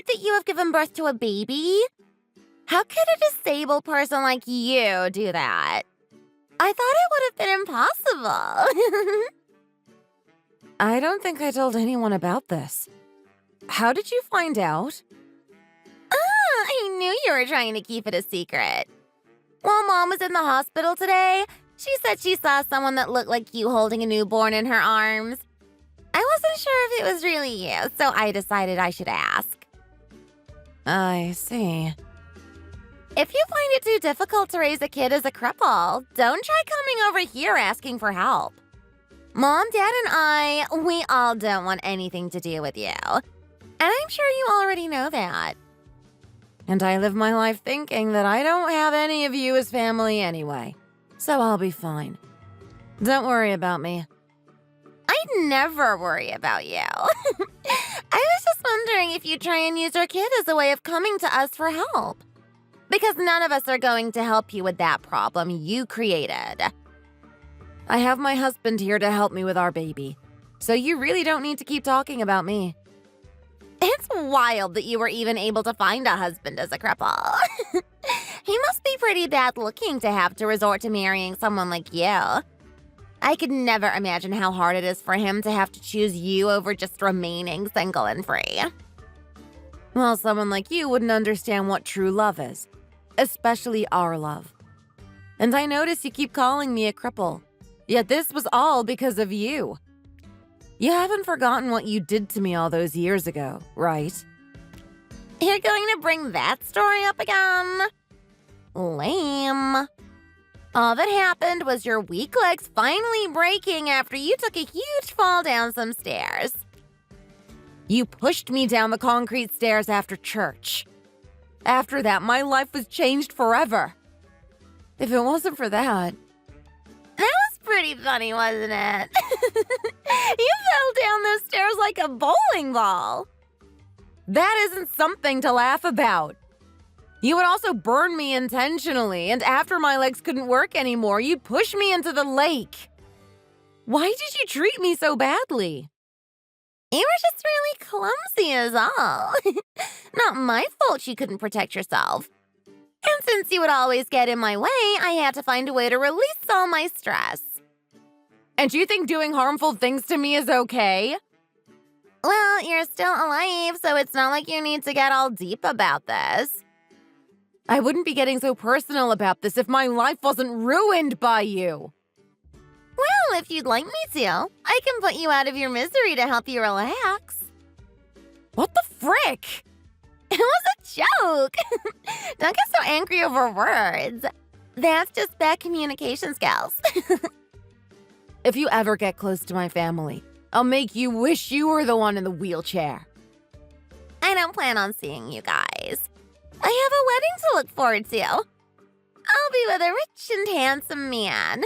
worried that you have given birth to a baby? How could a disabled person like you do that? I thought it would have been impossible. I don't think I told anyone about this. How did you find out? I knew you were trying to keep it a secret. While Mom was in the hospital today, she said she saw someone that looked like you holding a newborn in her arms. I wasn't sure if it was really you, so I decided I should ask. I see. If you find it too difficult to raise a kid as a cripple, don't try coming over here asking for help. Mom, Dad, and we all don't want anything to do with you. And I'm sure you already know that. And I live my life thinking that I don't have any of you as family anyway, so I'll be fine. Don't worry about me. I'd never worry about you. I was just wondering if you'd try and use your kid as a way of coming to us for help. Because none of us are going to help you with that problem you created. I have my husband here to help me with our baby, so you really don't need to keep talking about me. It's wild that you were even able to find a husband as a cripple. He must be pretty bad looking to have to resort to marrying someone like you. I could never imagine how hard it is for him to have to choose you over just remaining single and free. Well, someone like you wouldn't understand what true love is, especially our love. And I notice you keep calling me a cripple, yet this was all because of you. You haven't forgotten what you did to me all those years ago, right? You're going to bring that story up again? Lame. All that happened was your weak legs finally breaking after you took a huge fall down some stairs. You pushed me down the concrete stairs after church. After that, my life was changed forever. If it wasn't for that... That was pretty funny, wasn't it? You fell down those stairs like a bowling ball. That isn't something to laugh about. You would also burn me intentionally, and after my legs couldn't work anymore, you'd push me into the lake. Why did you treat me so badly? You were just really clumsy is all. Not my fault you couldn't protect yourself. And since you would always get in my way, I had to find a way to release all my stress. And you think doing harmful things to me is okay? Well, you're still alive, so it's not like you need to get all deep about this. I wouldn't be getting so personal about this if my life wasn't ruined by you. Well, if you'd like me to, I can put you out of your misery to help you relax. What the frick? It was a joke. Don't get so angry over words. That's just bad communication skills. If you ever get close to my family, I'll make you wish you were the one in the wheelchair. I don't plan on seeing you guys. I have a wedding to look forward to. I'll be with a rich and handsome man.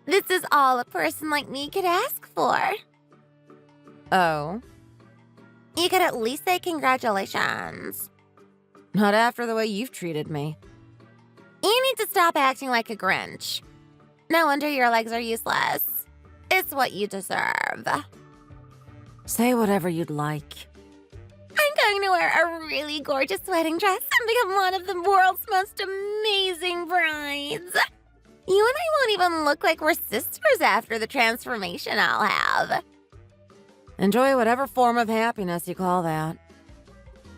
This is all a person like me could ask for. Oh? You could at least say congratulations. Not after the way you've treated me. You need to stop acting like a Grinch. No wonder your legs are useless. It's what you deserve. Say whatever you'd like. I'm going to wear a really gorgeous wedding dress and become one of the world's most amazing brides. You and I won't even look like we're sisters after the transformation I'll have. Enjoy whatever form of happiness you call that.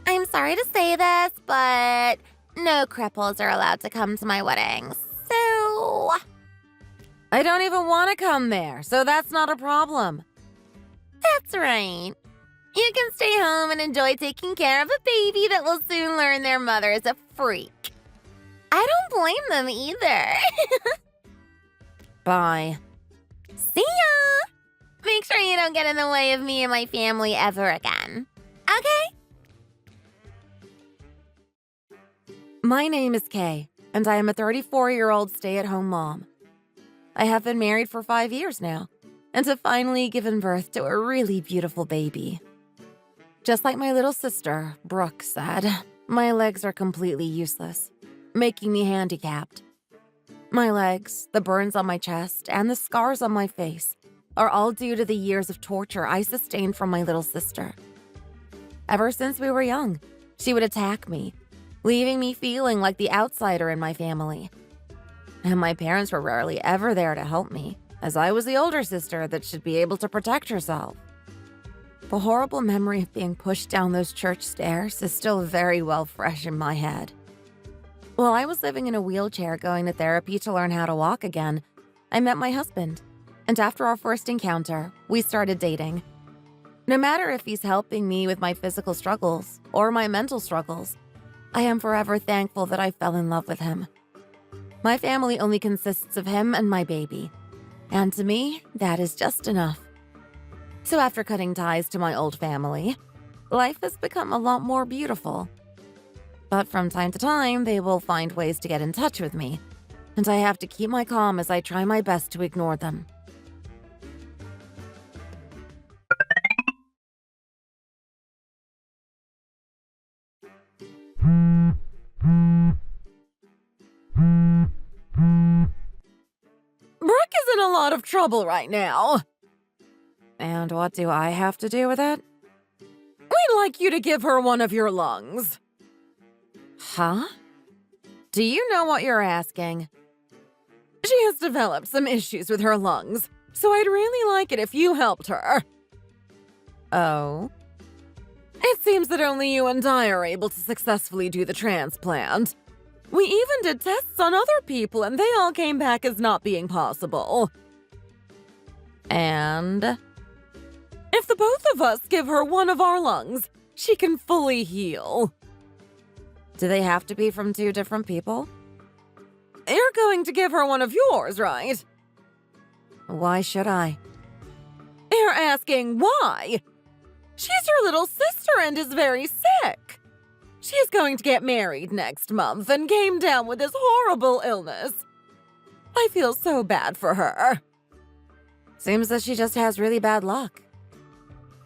I'm sorry to say this, but no cripples are allowed to come to my wedding, so... I don't even want to come there, so that's not a problem. That's right. You can stay home and enjoy taking care of a baby that will soon learn their mother is a freak. I don't blame them either. Bye. See ya! Make sure you don't get in the way of me and my family ever again. Okay? My name is Kay, and I am a 34-year-old stay-at-home mom. I have been married for 5 years now, and have finally given birth to a really beautiful baby. Just like my little sister, Brooke, said, my legs are completely useless, making me handicapped. My legs, the burns on my chest, and the scars on my face are all due to the years of torture I sustained from my little sister. Ever since we were young, She would attack me, leaving me feeling like the outsider in my family. And my parents were rarely ever there to help me, as I was the older sister that should be able to protect herself. The horrible memory of being pushed down those church stairs is still very well fresh in my head. While I was living in a wheelchair going to therapy to learn how to walk again, I met my husband, and after our first encounter, we started dating. No matter if he's helping me with my physical struggles or my mental struggles, I am forever thankful that I fell in love with him. My family only consists of him and my baby, and to me, that is just enough. So after cutting ties to my old family, life has become a lot more beautiful. But from time to time, they will find ways to get in touch with me, and I have to keep my calm as I try my best to ignore them. Brooke is in a lot of trouble right now. And what do I have to do with it? We'd like you to give her one of your lungs. Huh? Do you know what you're asking? She has developed some issues with her lungs, so I'd really like it if you helped her. Oh? It seems that only you and I are able to successfully do the transplant. We even did tests on other people, and they all came back as not being possible. And if the both of us give her one of our lungs, she can fully heal. Do they have to be from two different people? You're going to give her one of yours, right? Why should I? You're asking why? She's your little sister and is very sick. She's going to get married next month and came down with this horrible illness. I feel so bad for her. Seems that she just has really bad luck.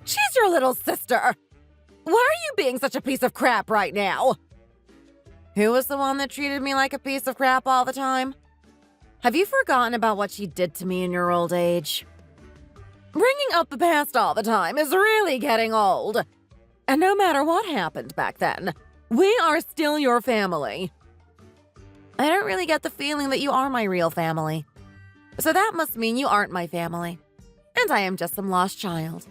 She's your little sister. Why are you being such a piece of crap right now? Who was the one that treated me like a piece of crap all the time? Have you forgotten about what she did to me in your old age? Bringing up the past all the time is really getting old. And no matter what happened back then, we are still your family. I don't really get the feeling that you are my real family. So that must mean you aren't my family. And I am just some lost child.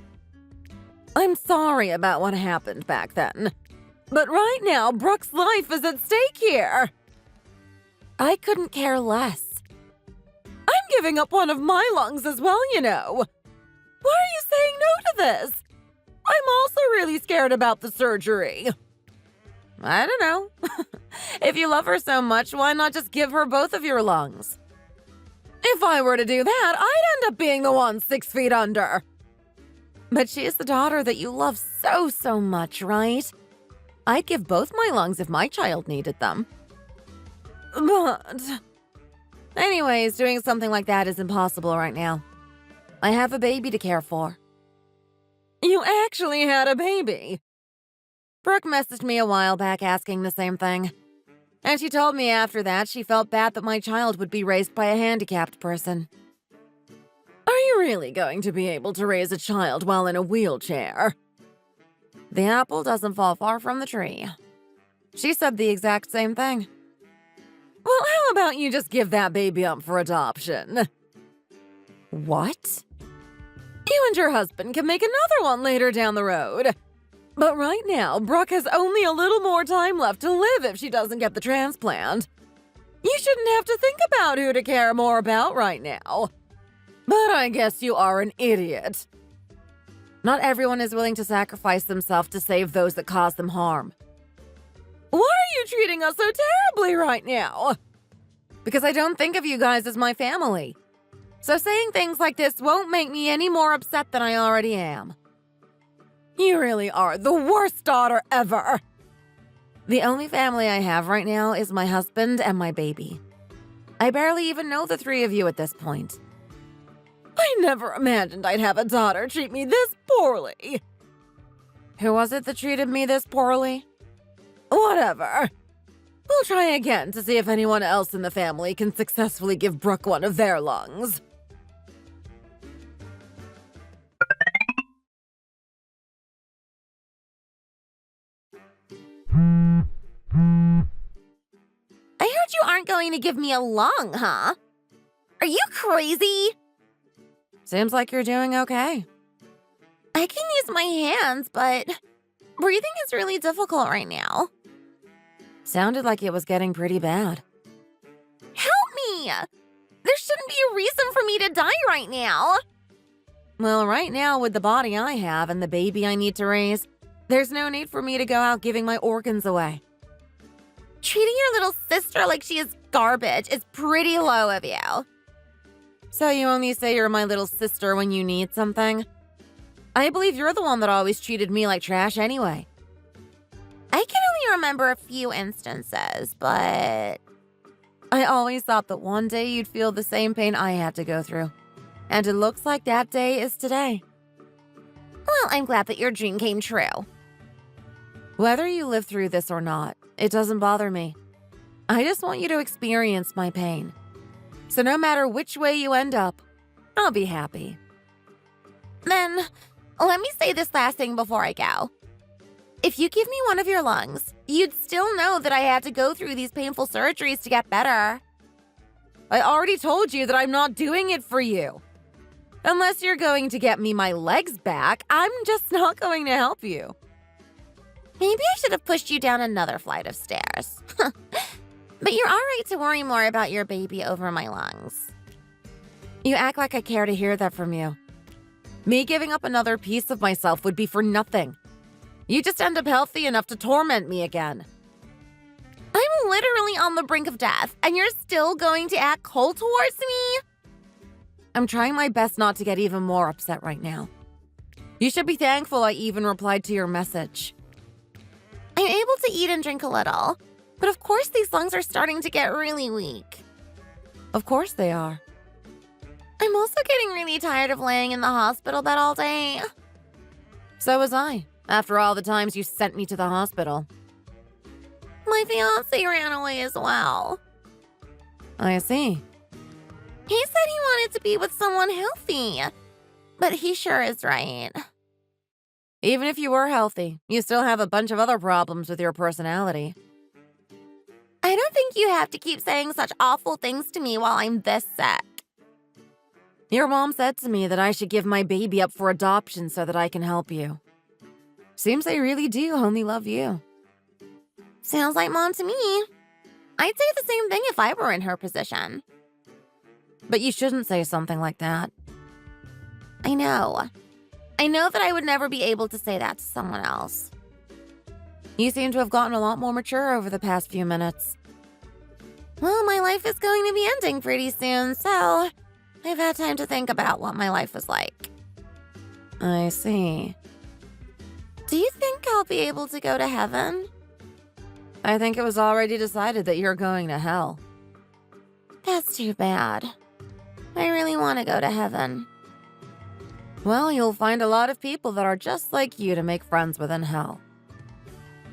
I'm sorry about what happened back then. But right now, Brooke's life is at stake here. I couldn't care less. I'm giving up one of my lungs as well, you know. Why are you saying no to this? I'm also really scared about the surgery. I don't know. If you love her so much, why not just give her both of your lungs? If I were to do that, I'd end up being the one 6 feet under. But she is the daughter that you love so much, right? I'd give both my lungs if my child needed them. But anyways, doing something like that is impossible right now. I have a baby to care for. You actually had a baby? Brooke messaged me a while back asking the same thing. And she told me after that she felt bad that my child would be raised by a handicapped person. Are you really going to be able to raise a child while in a wheelchair? The apple doesn't fall far from the tree. She said the exact same thing. Well, how about you just give that baby up for adoption? What? You and your husband can make another one later down the road. But right now, Brooke has only a little more time left to live if she doesn't get the transplant. You shouldn't have to think about who to care more about right now. But I guess you are an idiot. Not everyone is willing to sacrifice themselves to save those that cause them harm. Why are you treating us so terribly right now? Because I don't think of you guys as my family. So saying things like this won't make me any more upset than I already am. You really are the worst daughter ever. The only family I have right now is my husband and my baby. I barely even know the three of you at this point. I never imagined I'd have a daughter treat me this poorly. Who was it that treated me this poorly? Whatever. We'll try again to see if anyone else in the family can successfully give Brooke one of their lungs. aren't going to give me a lung, huh? Are you crazy? Seems like you're doing okay. I can use my hands, but breathing is really difficult right now. Sounded like it was getting pretty bad. Help me! There shouldn't be a reason for me to die right now. Well, right now, with the body I have and the baby I need to raise, there's no need for me to go out giving my organs away. Treating your little sister like she is garbage is pretty low of you. So you only say you're my little sister when you need something? I believe you're the one that always treated me like trash anyway. I can only remember a few instances, but I always thought that one day you'd feel the same pain I had to go through. And it looks like that day is today. well, I'm glad that your dream came true. Whether you live through this or not, it doesn't bother me. I just want you to experience my pain. So no matter which way you end up, I'll be happy. Then, let me say this last thing before I go. If you give me one of your lungs, you'd still know that I had to go through these painful surgeries to get better. I already told you that I'm not doing it for you. Unless you're going to get me my legs back, I'm just not going to help you. Maybe I should have pushed you down another flight of stairs. But you're all right to worry more about your baby over my lungs. You act like I care to hear that from you. Me giving up another piece of myself would be for nothing. You just end up healthy enough to torment me again. I'm literally on the brink of death, and you're still going to act cold towards me? I'm trying my best not to get even more upset right now. You should be thankful I even replied to your message. I'm able to eat and drink a little, but of course these lungs are starting to get really weak. Of course they are. I'm also getting really tired of laying in the hospital bed all day. So was I, after all the times you sent me to the hospital. My fiancé ran away as well. I see. He said he wanted to be with someone healthy, but he sure is right. Even if you were healthy, you still have a bunch of other problems with your personality. I don't think you have to keep saying such awful things to me while I'm this sick. Your mom said to me that I should give my baby up for adoption so that I can help you. Seems they really do only love you. Sounds like Mom to me. I'd say the same thing if I were in her position. But you shouldn't say something like that. I know. I know that I would never be able to say that to someone else. You seem to have gotten a lot more mature over the past few minutes. Well, my life is going to be ending pretty soon, so I've had time to think about what my life was like. I see. Do you think I'll be able to go to heaven? I think it was already decided that you're going to hell. That's too bad. I really want to go to heaven. Well, you'll find a lot of people that are just like you to make friends with in hell.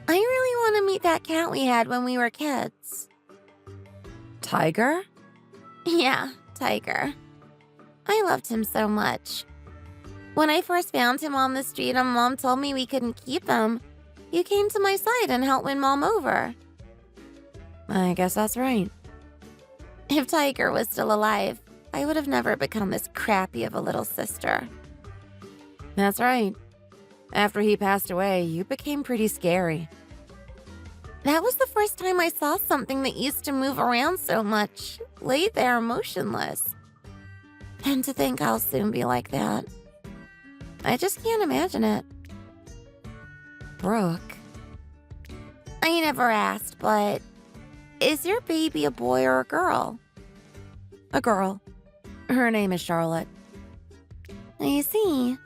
I really want to meet that cat we had when we were kids. Tiger? Yeah, Tiger. I loved him so much. When I first found him on the street and Mom told me we couldn't keep him, you came to my side and helped win Mom over. I guess that's right. If Tiger was still alive, I would have never become this crappy of a little sister. That's right. After he passed away, you became pretty scary. That was the first time I saw something that used to move around so much, lay there motionless. And to think I'll soon be like that. I just can't imagine it. Brooke. I never asked, but is your baby a boy or a girl? A girl. Her name is Charlotte. I see.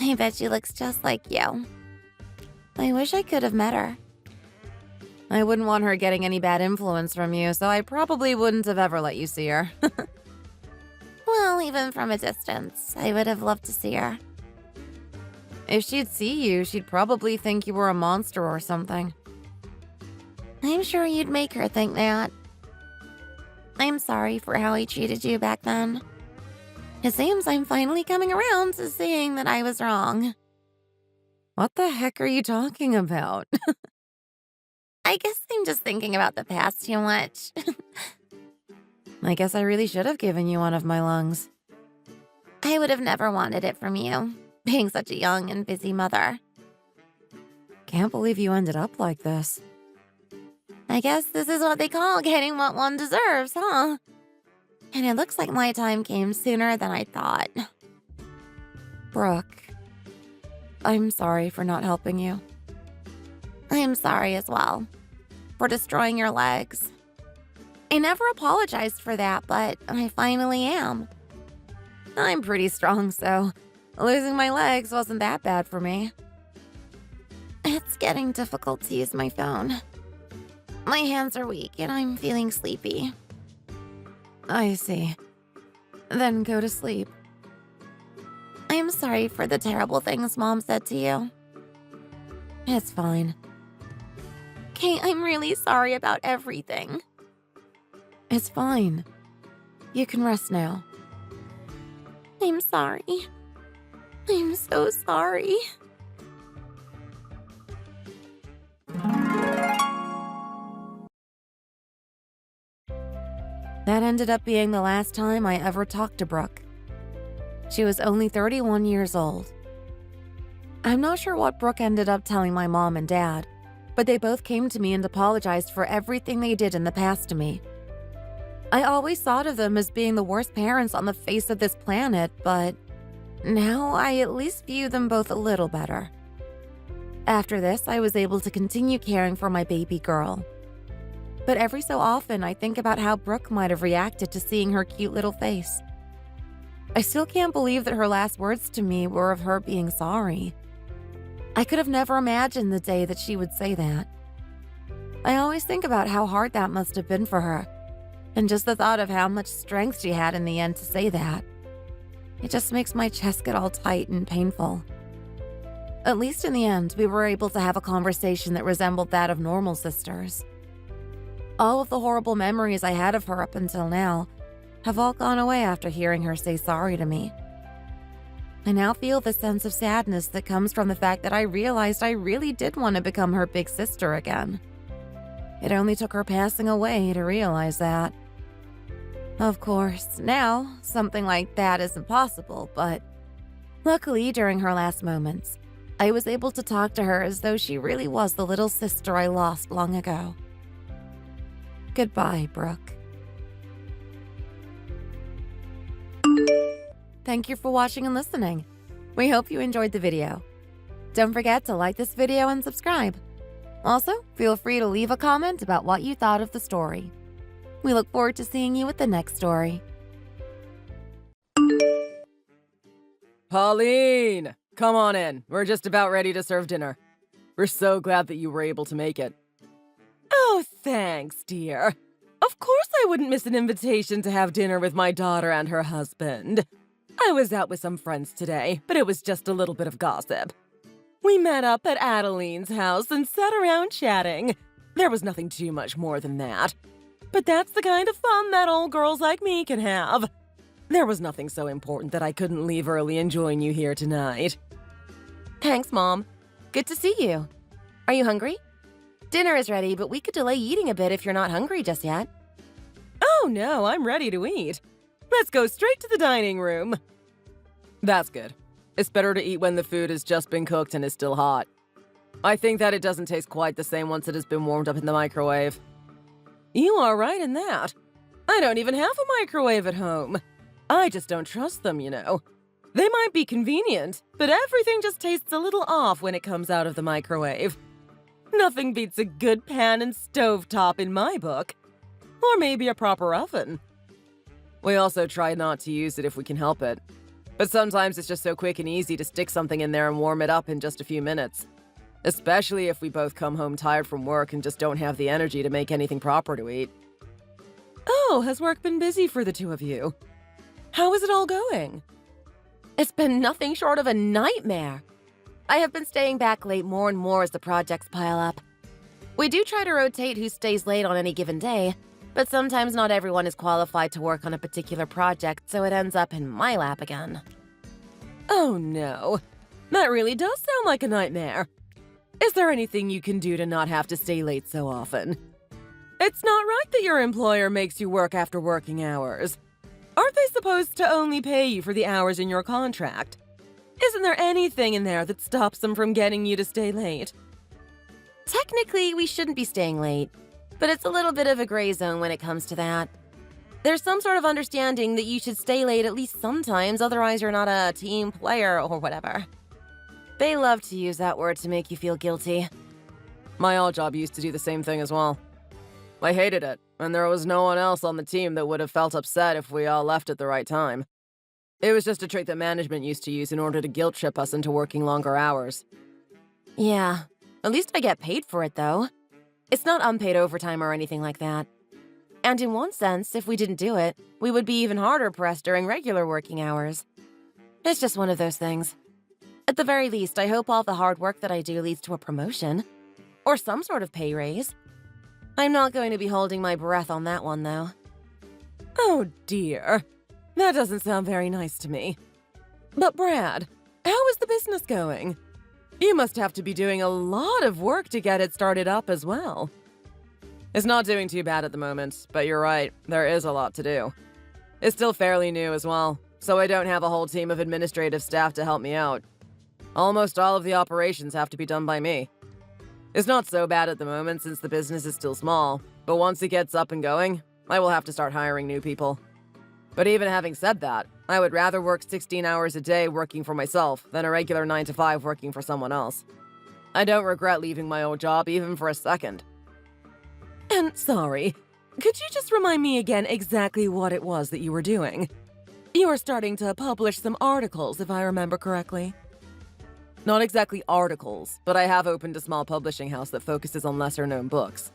I bet she looks just like you. I wish I could have met her. I wouldn't want her getting any bad influence from you, so I probably wouldn't have ever let you see her. Well, even from a distance, I would have loved to see her. If she'd see you, she'd probably think you were a monster or something. I'm sure you'd make her think that. I'm sorry for how I treated you back then. It seems I'm finally coming around to seeing that I was wrong. What the heck are you talking about? I guess I'm just thinking about the past too much. I guess I really should have given you one of my lungs. I would have never wanted it from you, being such a young and busy mother. Can't believe you ended up like this. I guess this is what they call getting what one deserves, huh? And it looks like my time came sooner than I thought. Brooke, I'm sorry for not helping you. I'm sorry as well for destroying your legs. I never apologized for that, but I finally am. I'm pretty strong, so losing my legs wasn't that bad for me. It's getting difficult to use my phone. My hands are weak and I'm feeling sleepy. I see. Then go to sleep. I'm sorry for the terrible things Mom said to you. It's fine. Kate, I'm really sorry about everything. It's fine. You can rest now. I'm sorry. I'm so sorry. That ended up being the last time I ever talked to Brooke. She was only 31 years old. I'm not sure what Brooke ended up telling my mom and dad, but they both came to me and apologized for everything they did in the past to me. I always thought of them as being the worst parents on the face of this planet, but now I at least view them both a little better. After this, I was able to continue caring for my baby girl. But every so often, I think about how Brooke might have reacted to seeing her cute little face. I still can't believe that her last words to me were of her being sorry. I could have never imagined the day that she would say that. I always think about how hard that must have been for her, and just the thought of how much strength she had in the end to say that. It just makes my chest get all tight and painful. At least in the end, we were able to have a conversation that resembled that of normal sisters. All of the horrible memories I had of her up until now have all gone away after hearing her say sorry to me. I now feel the sense of sadness that comes from the fact that I realized I really did want to become her big sister again. It only took her passing away to realize that. Of course, now, something like that isn't possible, but luckily during her last moments, I was able to talk to her as though she really was the little sister I lost long ago. Goodbye, Brooke. Thank you for watching and listening. We hope you enjoyed the video. Don't forget to like this video and subscribe. Also, feel free to leave a comment about what you thought of the story. We look forward to seeing you with the next story. Pauline! Come on in. We're just about ready to serve dinner. We're so glad that you were able to make it. Oh, thanks, dear. Of course I wouldn't miss an invitation to have dinner with my daughter and her husband. I was out with some friends today, but it was just a little bit of gossip. We met up at Adeline's house and sat around chatting. There was nothing too much more than that. But that's the kind of fun that old girls like me can have. There was nothing so important that I couldn't leave early and join you here tonight. Thanks, Mom. Good to see you. Are you hungry? Dinner is ready, but we could delay eating a bit if you're not hungry just yet. Oh no, I'm ready to eat. Let's go straight to the dining room. That's good. It's better to eat when the food has just been cooked and is still hot. I think that it doesn't taste quite the same once it has been warmed up in the microwave. You are right in that. I don't even have a microwave at home. I just don't trust them, you know. They might be convenient, but everything just tastes a little off when it comes out of the microwave. Nothing beats a good pan and stovetop in my book. Or maybe a proper oven. We also try not to use it if we can help it. But sometimes it's just so quick and easy to stick something in there and warm it up in just a few minutes. Especially if we both come home tired from work and just don't have the energy to make anything proper to eat. Oh, has work been busy for the two of you? How is it all going? It's been nothing short of a nightmare. I have been staying back late more and more as the projects pile up. We do try to rotate who stays late on any given day, but sometimes not everyone is qualified to work on a particular project, so it ends up in my lap again. Oh no, that really does sound like a nightmare. Is there anything you can do to not have to stay late so often? It's not right that your employer makes you work after working hours. Aren't they supposed to only pay you for the hours in your contract? Isn't there anything in there that stops them from getting you to stay late? Technically, we shouldn't be staying late, but it's a little bit of a gray zone when it comes to that. There's some sort of understanding that you should stay late at least sometimes, otherwise you're not a team player or whatever. They love to use that word to make you feel guilty. My old job used to do the same thing as well. I hated it, and there was no one else on the team that would have felt upset if we all left at the right time. It was just a trick that management used to use in order to guilt trip us into working longer hours. Yeah, at least I get paid for it though. It's not unpaid overtime or anything like that. And in one sense, if we didn't do it, we would be even harder pressed during regular working hours. It's just one of those things. At the very least, I hope all the hard work that I do leads to a promotion. Or some sort of pay raise. I'm not going to be holding my breath on that one, though. Oh dear. That doesn't sound very nice to me. But Brad, how is the business going? You must have to be doing a lot of work to get it started up as well. It's not doing too bad at the moment, but you're right, there is a lot to do. It's still fairly new as well, so I don't have a whole team of administrative staff to help me out. Almost all of the operations have to be done by me. It's not so bad at the moment since the business is still small, but once it gets up and going, I will have to start hiring new people. But even having said that, I would rather work 16 hours a day working for myself than a regular 9 to 5 working for someone else. I don't regret leaving my old job even for a second. And sorry, could you just remind me again exactly what it was that you were doing? You were starting to publish some articles, if I remember correctly. Not exactly articles, but I have opened a small publishing house that focuses on lesser-known books.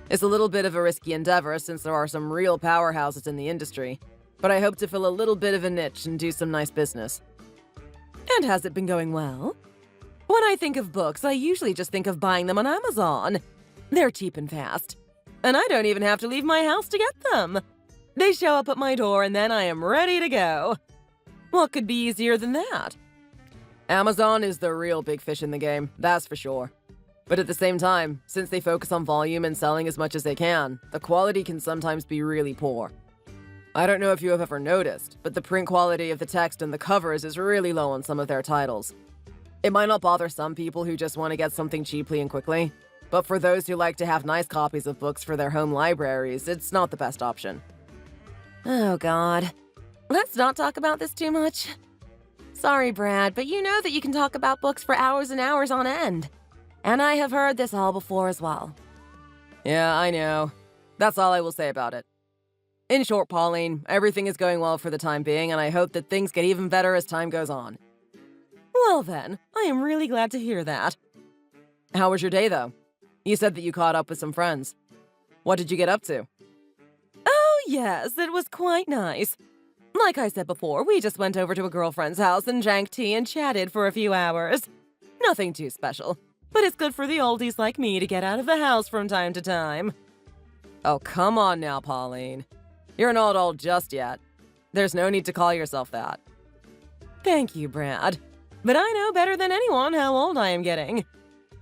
It's a little bit of a risky endeavor since there are some real powerhouses in the industry, but I hope to fill a little bit of a niche and do some nice business. And has it been going well? When I think of books, I usually just think of buying them on Amazon. They're cheap and fast. And I don't even have to leave my house to get them. They show up at my door and then I am ready to go. What could be easier than that? Amazon is the real big fish in the game, that's for sure. But at the same time, since they focus on volume and selling as much as they can, the quality can sometimes be really poor. I don't know if you have ever noticed, but the print quality of the text and the covers is really low on some of their titles. It might not bother some people who just want to get something cheaply and quickly, but for those who like to have nice copies of books for their home libraries, it's not the best option. Oh, God. Let's not talk about this too much. Sorry, Brad, but you know that you can talk about books for hours and hours on end. And I have heard this all before as well. Yeah, I know. That's all I will say about it. In short, Pauline, everything is going well for the time being, and I hope that things get even better as time goes on. Well then, I am really glad to hear that. How was your day, though? You said that you caught up with some friends. What did you get up to? Oh, yes, it was quite nice. Like I said before, we just went over to a girlfriend's house and drank tea and chatted for a few hours. Nothing too special, but it's good for the oldies like me to get out of the house from time to time. Oh, come on now, Pauline. You're not old just yet. There's no need to call yourself that. Thank you, Brad. But I know better than anyone how old I am getting.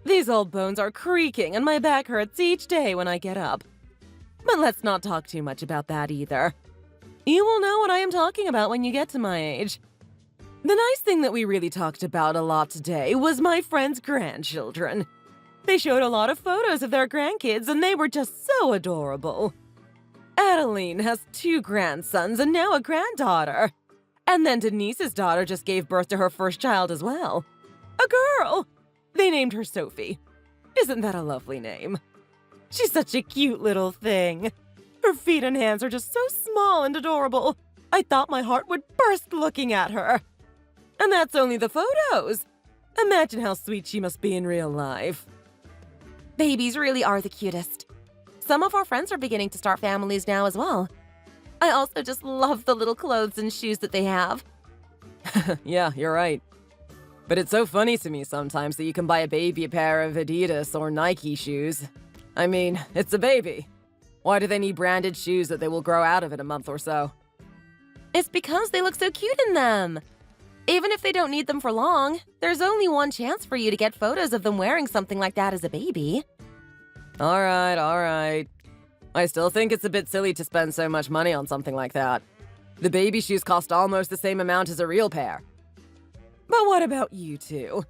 These old bones are creaking and my back hurts each day when I get up. But let's not talk too much about that either. You will know what I am talking about when you get to my age. The nice thing that we really talked about a lot today was my friend's grandchildren. They showed a lot of photos of their grandkids and they were just so adorable. Adeline has 2 grandsons and now a granddaughter. And then Denise's daughter just gave birth to her first child as well. A girl! They named her Sophie. Isn't that a lovely name? She's such a cute little thing. Her feet and hands are just so small and adorable. I thought my heart would burst looking at her. And that's only the photos. Imagine how sweet she must be in real life. Babies really are the cutest. Some of our friends are beginning to start families now as well. I also just love the little clothes and shoes that they have. Yeah, you're right. But it's so funny to me sometimes that you can buy a baby a pair of Adidas or Nike shoes. I mean, it's a baby. Why do they need branded shoes that they will grow out of in a month or so? It's because they look so cute in them. Even if they don't need them for long, there's only one chance for you to get photos of them wearing something like that as a baby. All right. I still think it's a bit silly to spend so much money on something like that. The baby shoes cost almost the same amount as a real pair. But what about you two?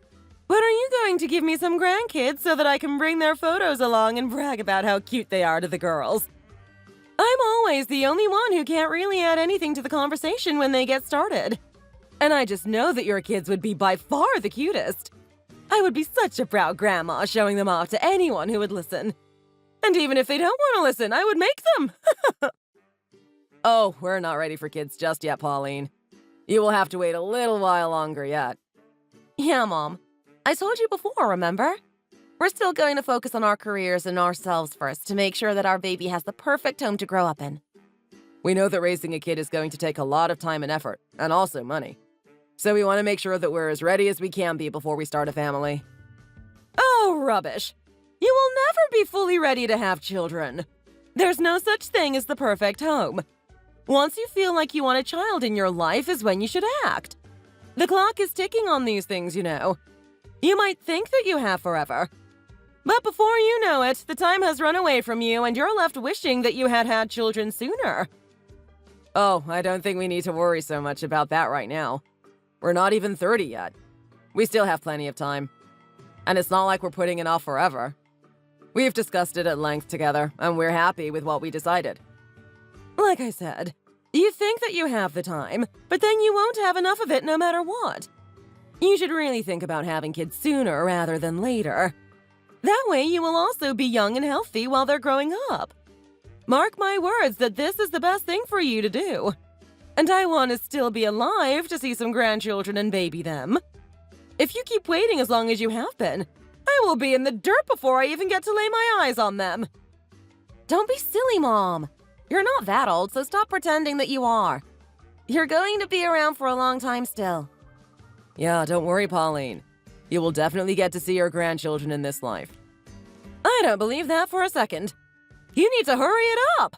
When are you going to give me some grandkids so that I can bring their photos along and brag about how cute they are to the girls? I'm always the only one who can't really add anything to the conversation when they get started. And I just know that your kids would be by far the cutest. I would be such a proud grandma showing them off to anyone who would listen. And even if they don't want to listen, I would make them. Oh, we're not ready for kids just yet, Pauline. You will have to wait a little while longer yet. Yeah, Mom. I told you before, remember? We're still going to focus on our careers and ourselves first to make sure that our baby has the perfect home to grow up in. We know that raising a kid is going to take a lot of time and effort, and also money. So we want to make sure that we're as ready as we can be before we start a family. Oh, rubbish. You will never be fully ready to have children. There's no such thing as the perfect home. Once you feel like you want a child in your life is when you should act. The clock is ticking on these things, you know. You might think that you have forever. But before you know it, the time has run away from you and you're left wishing that you had had children sooner. Oh, I don't think we need to worry so much about that right now. We're not even 30 yet. We still have plenty of time. And it's not like we're putting it off forever. We've discussed it at length together, and we're happy with what we decided. Like I said, you think that you have the time, but then you won't have enough of it no matter what. You should really think about having kids sooner rather than later. That way you will also be young and healthy while they're growing up. Mark my words that this is the best thing for you to do. And I want to still be alive to see some grandchildren and baby them. If you keep waiting as long as you have been, I will be in the dirt before I even get to lay my eyes on them. Don't be silly, Mom. You're not that old, so stop pretending that you are. You're going to be around for a long time still. Yeah, don't worry, Pauline. You will definitely get to see your grandchildren in this life. I don't believe that for a second. You need to hurry it up.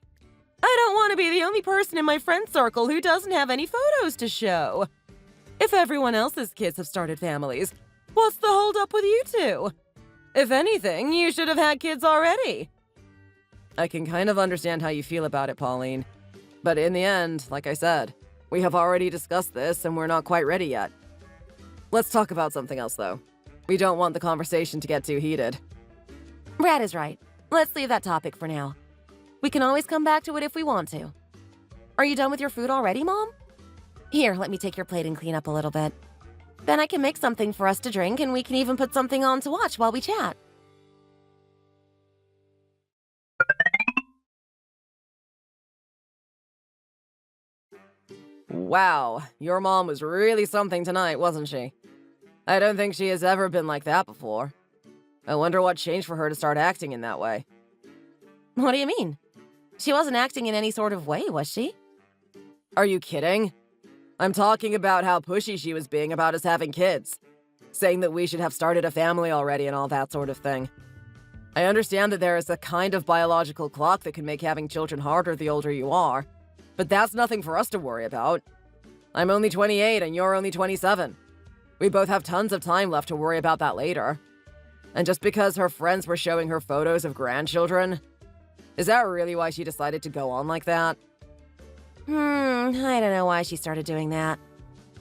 I don't want to be the only person in my friend circle who doesn't have any photos to show. If everyone else's kids have started families, what's the holdup with you two? If anything, you should have had kids already. I can kind of understand how you feel about it, Pauline. But in the end, like I said, we have already discussed this and we're not quite ready yet. Let's talk about something else, though. We don't want the conversation to get too heated. Brad is right. Let's leave that topic for now. We can always come back to it if we want to. Are you done with your food already, Mom? Here, let me take your plate and clean up a little bit. Then I can make something for us to drink and we can even put something on to watch while we chat. Wow, your mom was really something tonight, wasn't she? I don't think she has ever been like that before. I wonder what changed for her to start acting in that way. What do you mean? She wasn't acting in any sort of way, was she? Are you kidding? I'm talking about how pushy she was being about us having kids, saying that we should have started a family already and all that sort of thing. I understand that there is a kind of biological clock that can make having children harder the older you are, but that's nothing for us to worry about. I'm only 28 and you're only 27. We both have tons of time left to worry about that later. And just because her friends were showing her photos of grandchildren, is that really why she decided to go on like that? I don't know why she started doing that.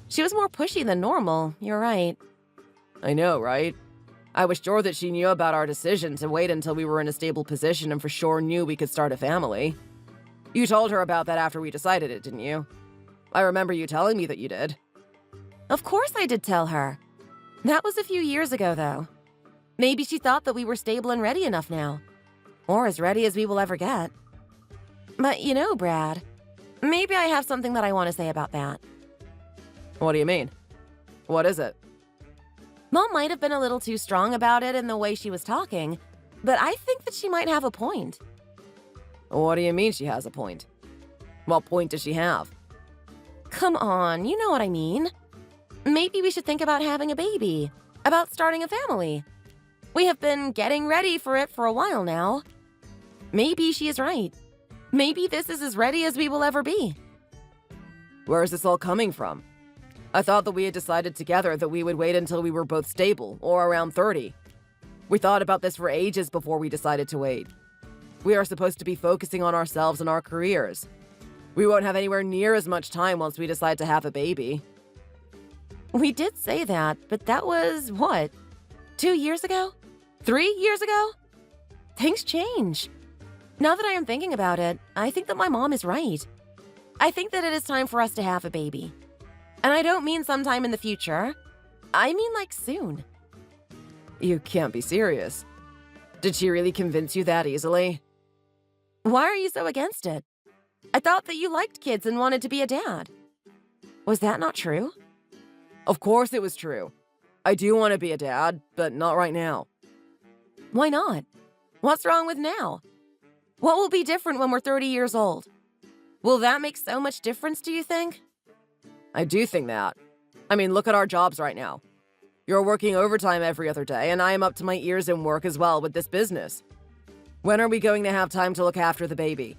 She was more pushy than normal, you're right. I know, right? I was sure that she knew about our decision to wait until we were in a stable position and for sure knew we could start a family. You told her about that after we decided it, didn't you? I remember you telling me that you did. Of course I did tell her. That was a few years ago, though. Maybe she thought that we were stable and ready enough now. Or as ready as we will ever get. But you know, Brad, maybe I have something that I want to say about that. What do you mean? What is it? Mom might have been a little too strong about it in the way she was talking, but I think that she might have a point. What do you mean she has a point? What point does she have? Come on, you know what I mean. Maybe we should think about having a baby, about starting a family. We have been getting ready for it for a while now. Maybe she is right. Maybe this is as ready as we will ever be. Where is this all coming from? I thought that we had decided together that we would wait until we were both stable, or around 30. We thought about this for ages before we decided to wait. We are supposed to be focusing on ourselves and our careers. We won't have anywhere near as much time once we decide to have a baby. We did say that, but that was, what, 2 years ago? 3 years ago? Things change. Now that I am thinking about it, I think that my mom is right. I think that it is time for us to have a baby. And I don't mean sometime in the future. I mean like soon. You can't be serious. Did she really convince you that easily? Why are you so against it? I thought that you liked kids and wanted to be a dad. Was that not true? Of course it was true. I do want to be a dad, but not right now. Why not? What's wrong with now? What will be different when we're 30 years old? Will that make so much difference, do you think? I do think that. I mean, look at our jobs right now. You're working overtime every other day, and I am up to my ears in work as well with this business. When are we going to have time to look after the baby?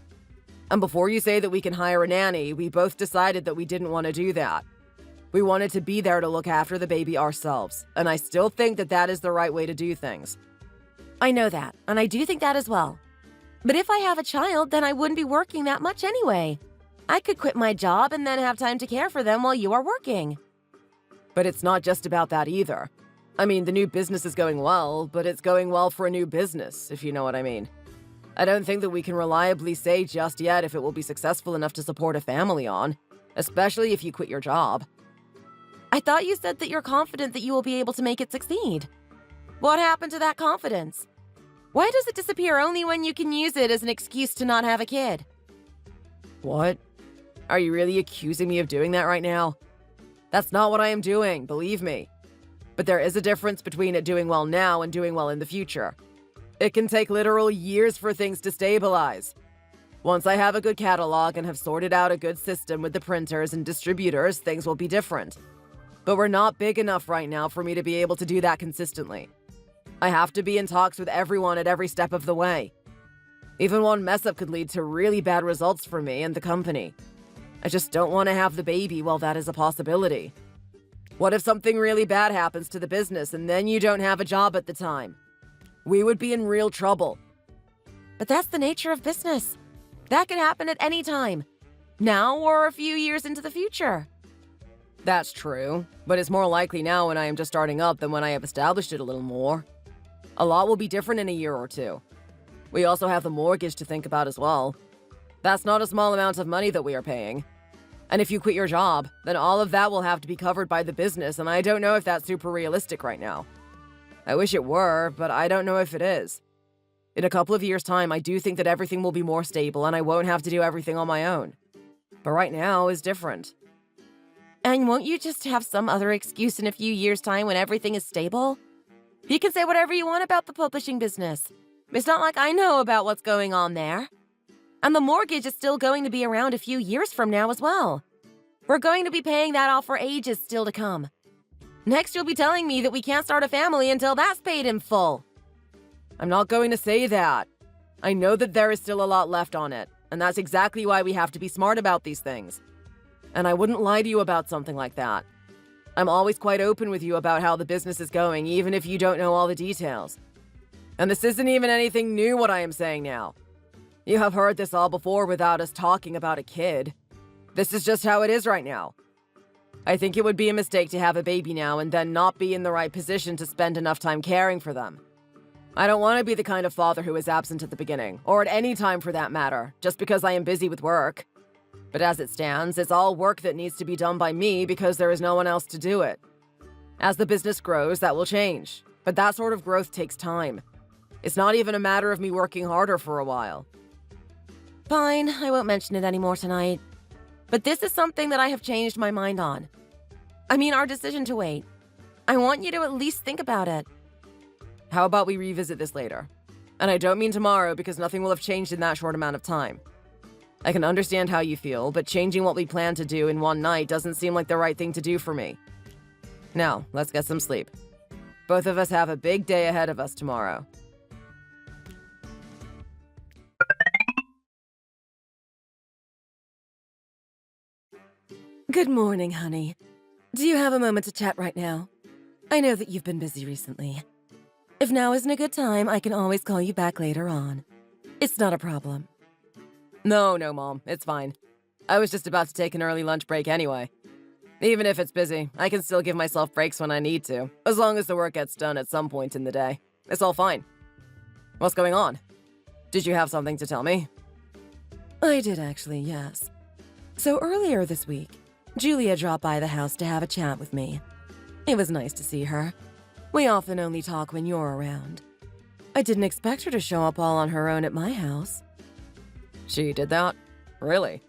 And before you say that we can hire a nanny, we both decided that we didn't want to do that. We wanted to be there to look after the baby ourselves, and I still think that that is the right way to do things. I know that, and I do think that as well. But if I have a child, then I wouldn't be working that much anyway. I could quit my job and then have time to care for them while you are working. But it's not just about that either. I mean, the new business is going well, but it's going well for a new business, if you know what I mean. I don't think that we can reliably say just yet if it will be successful enough to support a family on, especially if you quit your job. I thought you said that you're confident that you will be able to make it succeed. What happened to that confidence? Why does it disappear only when you can use it as an excuse to not have a kid? What? Are you really accusing me of doing that right now? That's not what I am doing, believe me. But there is a difference between it doing well now and doing well in the future. It can take literal years for things to stabilize. Once I have a good catalog and have sorted out a good system with the printers and distributors, things will be different. But we're not big enough right now for me to be able to do that consistently. I have to be in talks with everyone at every step of the way. Even one mess up could lead to really bad results for me and the company. I just don't want to have the baby while that is a possibility. What if something really bad happens to the business and then you don't have a job at the time? We would be in real trouble. But that's the nature of business. That could happen at any time. Now or a few years into the future. That's true, but it's more likely now when I am just starting up than when I have established it a little more. A lot will be different in a year or two. We also have the mortgage to think about as well. That's not a small amount of money that we are paying. And if you quit your job, then all of that will have to be covered by the business, and I don't know if that's super realistic right now. I wish it were, but I don't know if it is. In a couple of years' time, I do think that everything will be more stable and I won't have to do everything on my own. But right now is different. And won't you just have some other excuse in a few years' time when everything is stable? You can say whatever you want about the publishing business. It's not like I know about what's going on there. And the mortgage is still going to be around a few years from now as well. We're going to be paying that off for ages still to come. Next, you'll be telling me that we can't start a family until that's paid in full. I'm not going to say that. I know that there is still a lot left on it, and that's exactly why we have to be smart about these things. And I wouldn't lie to you about something like that. I'm always quite open with you about how the business is going, even if you don't know all the details. And this isn't even anything new what I am saying now. You have heard this all before without us talking about a kid. This is just how it is right now. I think it would be a mistake to have a baby now and then not be in the right position to spend enough time caring for them. I don't want to be the kind of father who is absent at the beginning, or at any time for that matter, just because I am busy with work. But as it stands, it's all work that needs to be done by me because there is no one else to do it. As the business grows, that will change, but that sort of growth takes time. It's not even a matter of me working harder for a while. Fine, I won't mention it anymore tonight. But this is something that I have changed my mind on. I mean, our decision to wait. I want you to at least think about it. How about we revisit this later? And I don't mean tomorrow because nothing will have changed in that short amount of time. I can understand how you feel, but changing what we plan to do in one night doesn't seem like the right thing to do for me. Now, let's get some sleep. Both of us have a big day ahead of us tomorrow. Good morning, honey. Do you have a moment to chat right now? I know that you've been busy recently. If now isn't a good time, I can always call you back later on. It's not a problem. No, Mom. It's fine. I was just about to take an early lunch break anyway. Even if it's busy, I can still give myself breaks when I need to, as long as the work gets done at some point in the day. It's all fine. What's going on? Did you have something to tell me? I did actually, yes. So earlier this week, Julia dropped by the house to have a chat with me. It was nice to see her. We often only talk when you're around. I didn't expect her to show up all on her own at my house. She did that? Really?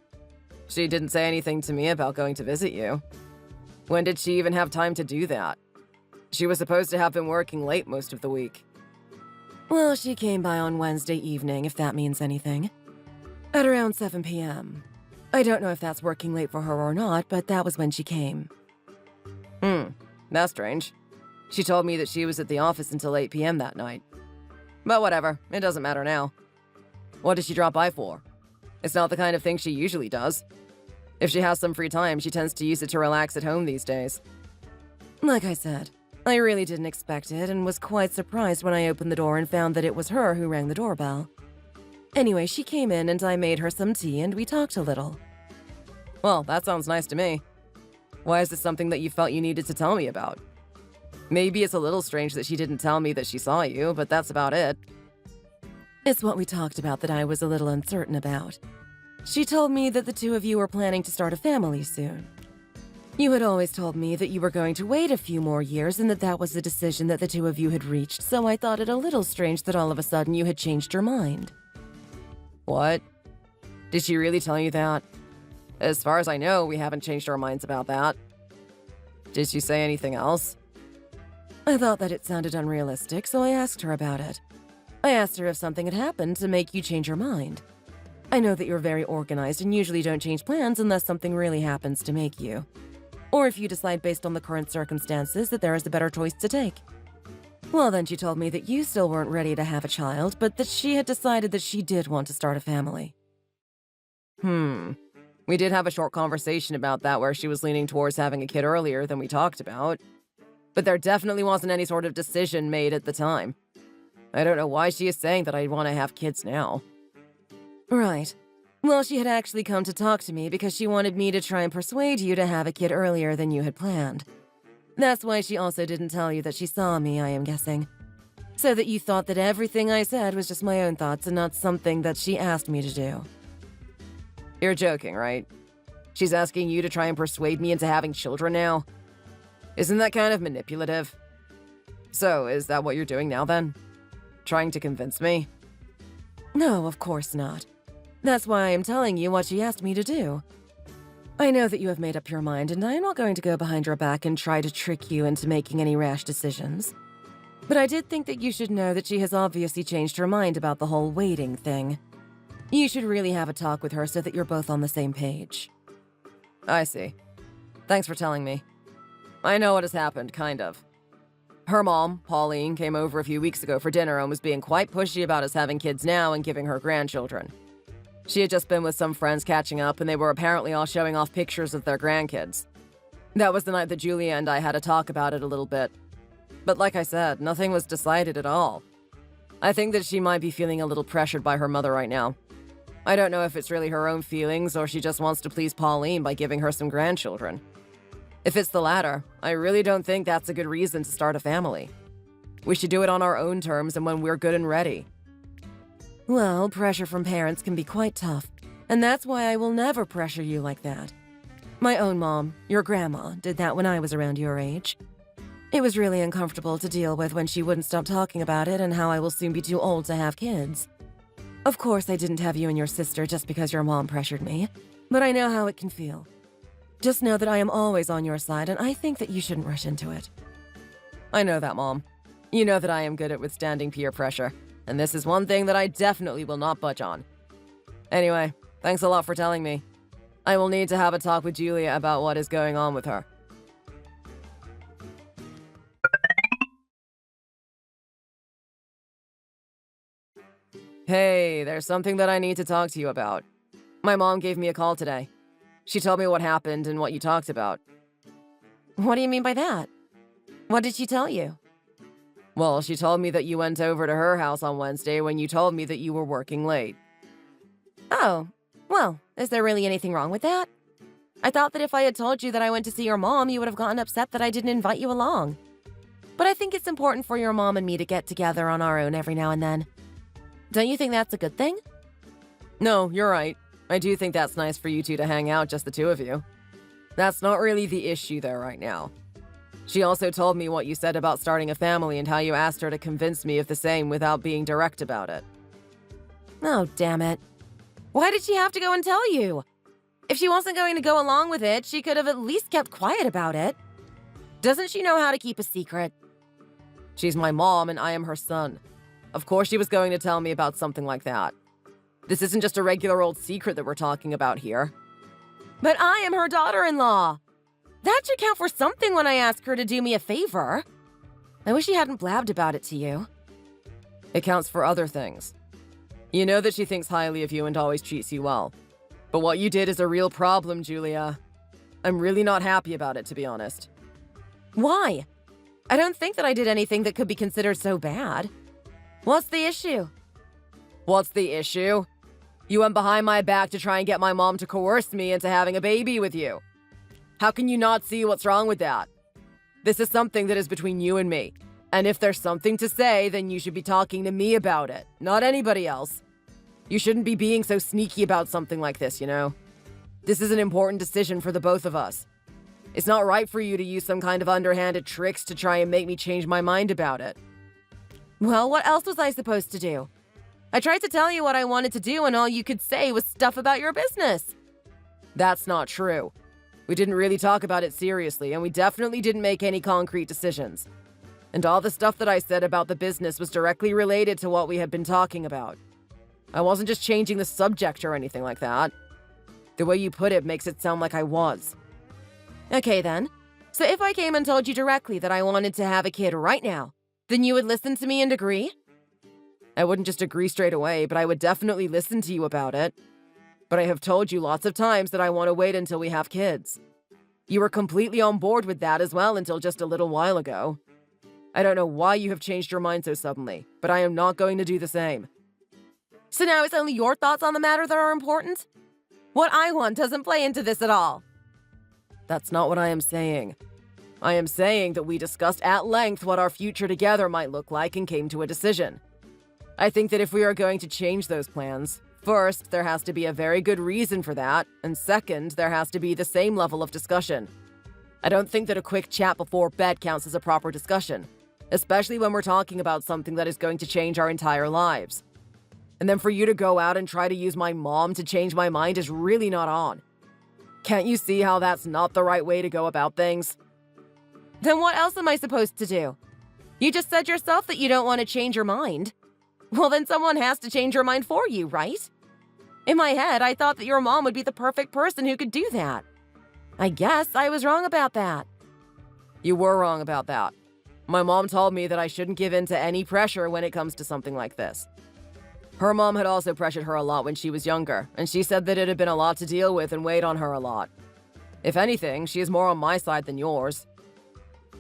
She didn't say anything to me about going to visit you. When did she even have time to do that? She was supposed to have been working late most of the week. Well, she came by on Wednesday evening, if that means anything. At around 7 p.m. I don't know if that's working late for her or not, but that was when she came. That's strange. She told me that she was at the office until 8 p.m. that night. But whatever, it doesn't matter now. What did she drop by for? It's not the kind of thing she usually does. If she has some free time, she tends to use it to relax at home these days. Like I said, I really didn't expect it and was quite surprised when I opened the door and found that it was her who rang the doorbell. Anyway, she came in and I made her some tea and we talked a little. Well, that sounds nice to me. Why is this something that you felt you needed to tell me about? Maybe it's a little strange that she didn't tell me that she saw you, but that's about it. It's what we talked about that I was a little uncertain about. She told me that the two of you were planning to start a family soon. You had always told me that you were going to wait a few more years and that that was the decision that the two of you had reached, so I thought it a little strange that all of a sudden you had changed your mind. What? Did she really tell you that? As far as I know, we haven't changed our minds about that. Did she say anything else? I thought that it sounded unrealistic, so I asked her about it. I asked her if something had happened to make you change your mind. I know that you're very organized and usually don't change plans unless something really happens to make you. Or if you decide based on the current circumstances that there is a better choice to take. Well, then she told me that you still weren't ready to have a child, but that she had decided that she did want to start a family. We did have a short conversation about that where she was leaning towards having a kid earlier than we talked about. But there definitely wasn't any sort of decision made at the time. I don't know why she is saying that I want to have kids now. Right. Well, she had actually come to talk to me because she wanted me to try and persuade you to have a kid earlier than you had planned. That's why she also didn't tell you that she saw me, I am guessing. So that you thought that everything I said was just my own thoughts and not something that she asked me to do. You're joking, right? She's asking you to try and persuade me into having children now? Isn't that kind of manipulative? So, is that what you're doing now then? Trying to convince me? No, of course not. That's why I am telling you what she asked me to do. I know that you have made up your mind, and I am not going to go behind your back and try to trick you into making any rash decisions. But I did think that you should know that she has obviously changed her mind about the whole waiting thing. You should really have a talk with her so that you're both on the same page. I see. Thanks for telling me. I know what has happened, kind of. Her mom, Pauline, came over a few weeks ago for dinner and was being quite pushy about us having kids now and giving her grandchildren. She had just been with some friends catching up, and they were apparently all showing off pictures of their grandkids. That was the night that Julia and I had a talk about it a little bit. But like I said, nothing was decided at all. I think that she might be feeling a little pressured by her mother right now. I don't know if it's really her own feelings or she just wants to please Pauline by giving her some grandchildren. If it's the latter, I really don't think that's a good reason to start a family. We should do it on our own terms and when we're good and ready. Well, pressure from parents can be quite tough, and that's why I will never pressure you like that. My own mom, your grandma, did that when I was around your age. It was really uncomfortable to deal with when she wouldn't stop talking about it and how I will soon be too old to have kids. Of course, I didn't have you and your sister just because your mom pressured me, but I know how it can feel. Just know that I am always on your side, and I think that you shouldn't rush into it. I know that, Mom. You know that I am good at withstanding peer pressure, and this is one thing that I definitely will not budge on. Anyway, thanks a lot for telling me. I will need to have a talk with Julia about what is going on with her. Hey, there's something that I need to talk to you about. My mom gave me a call today. She told me what happened and what you talked about. What do you mean by that? What did she tell you? Well, she told me that you went over to her house on Wednesday when you told me that you were working late. Oh, well, is there really anything wrong with that? I thought that if I had told you that I went to see your mom, you would have gotten upset that I didn't invite you along. But I think it's important for your mom and me to get together on our own every now and then. Don't you think that's a good thing? No, you're right. I do think that's nice for you two to hang out, just the two of you. That's not really the issue there right now. She also told me what you said about starting a family and how you asked her to convince me of the same without being direct about it. Oh, damn it. Why did she have to go and tell you? If she wasn't going to go along with it, she could have at least kept quiet about it. Doesn't she know how to keep a secret? She's my mom and I am her son. Of course she was going to tell me about something like that. This isn't just a regular old secret that we're talking about here. But I am her daughter-in-law. That should count for something when I ask her to do me a favor. I wish she hadn't blabbed about it to you. It counts for other things. You know that she thinks highly of you and always treats you well. But what you did is a real problem, Julia. I'm really not happy about it, to be honest. Why? I don't think that I did anything that could be considered so bad. What's the issue? What's the issue? You went behind my back to try and get my mom to coerce me into having a baby with you. How can you not see what's wrong with that? This is something that is between you and me. And if there's something to say, then you should be talking to me about it, not anybody else. You shouldn't be being so sneaky about something like this, you know? This is an important decision for the both of us. It's not right for you to use some kind of underhanded tricks to try and make me change my mind about it. Well, what else was I supposed to do? I tried to tell you what I wanted to do and all you could say was stuff about your business. That's not true. We didn't really talk about it seriously, and we definitely didn't make any concrete decisions. And all the stuff that I said about the business was directly related to what we had been talking about. I wasn't just changing the subject or anything like that. The way you put it makes it sound like I was. Okay then. So if I came and told you directly that I wanted to have a kid right now, then you would listen to me and agree? I wouldn't just agree straight away, but I would definitely listen to you about it. But I have told you lots of times that I want to wait until we have kids. You were completely on board with that as well until just a little while ago. I don't know why you have changed your mind so suddenly, but I am not going to do the same. So now it's only your thoughts on the matter that are important? What I want doesn't play into this at all. That's not what I am saying. I am saying that we discussed at length what our future together might look like and came to a decision. I think that if we are going to change those plans, first, there has to be a very good reason for that, and second, there has to be the same level of discussion. I don't think that a quick chat before bed counts as a proper discussion, especially when we're talking about something that is going to change our entire lives. And then for you to go out and try to use my mom to change my mind is really not on. Can't you see how that's not the right way to go about things? Then what else am I supposed to do? You just said yourself that you don't want to change your mind. Well, then someone has to change your mind for you, right? In my head, I thought that your mom would be the perfect person who could do that. I guess I was wrong about that. You were wrong about that. My mom told me that I shouldn't give in to any pressure when it comes to something like this. Her mom had also pressured her a lot when she was younger, and she said that it had been a lot to deal with and weighed on her a lot. If anything, she is more on my side than yours.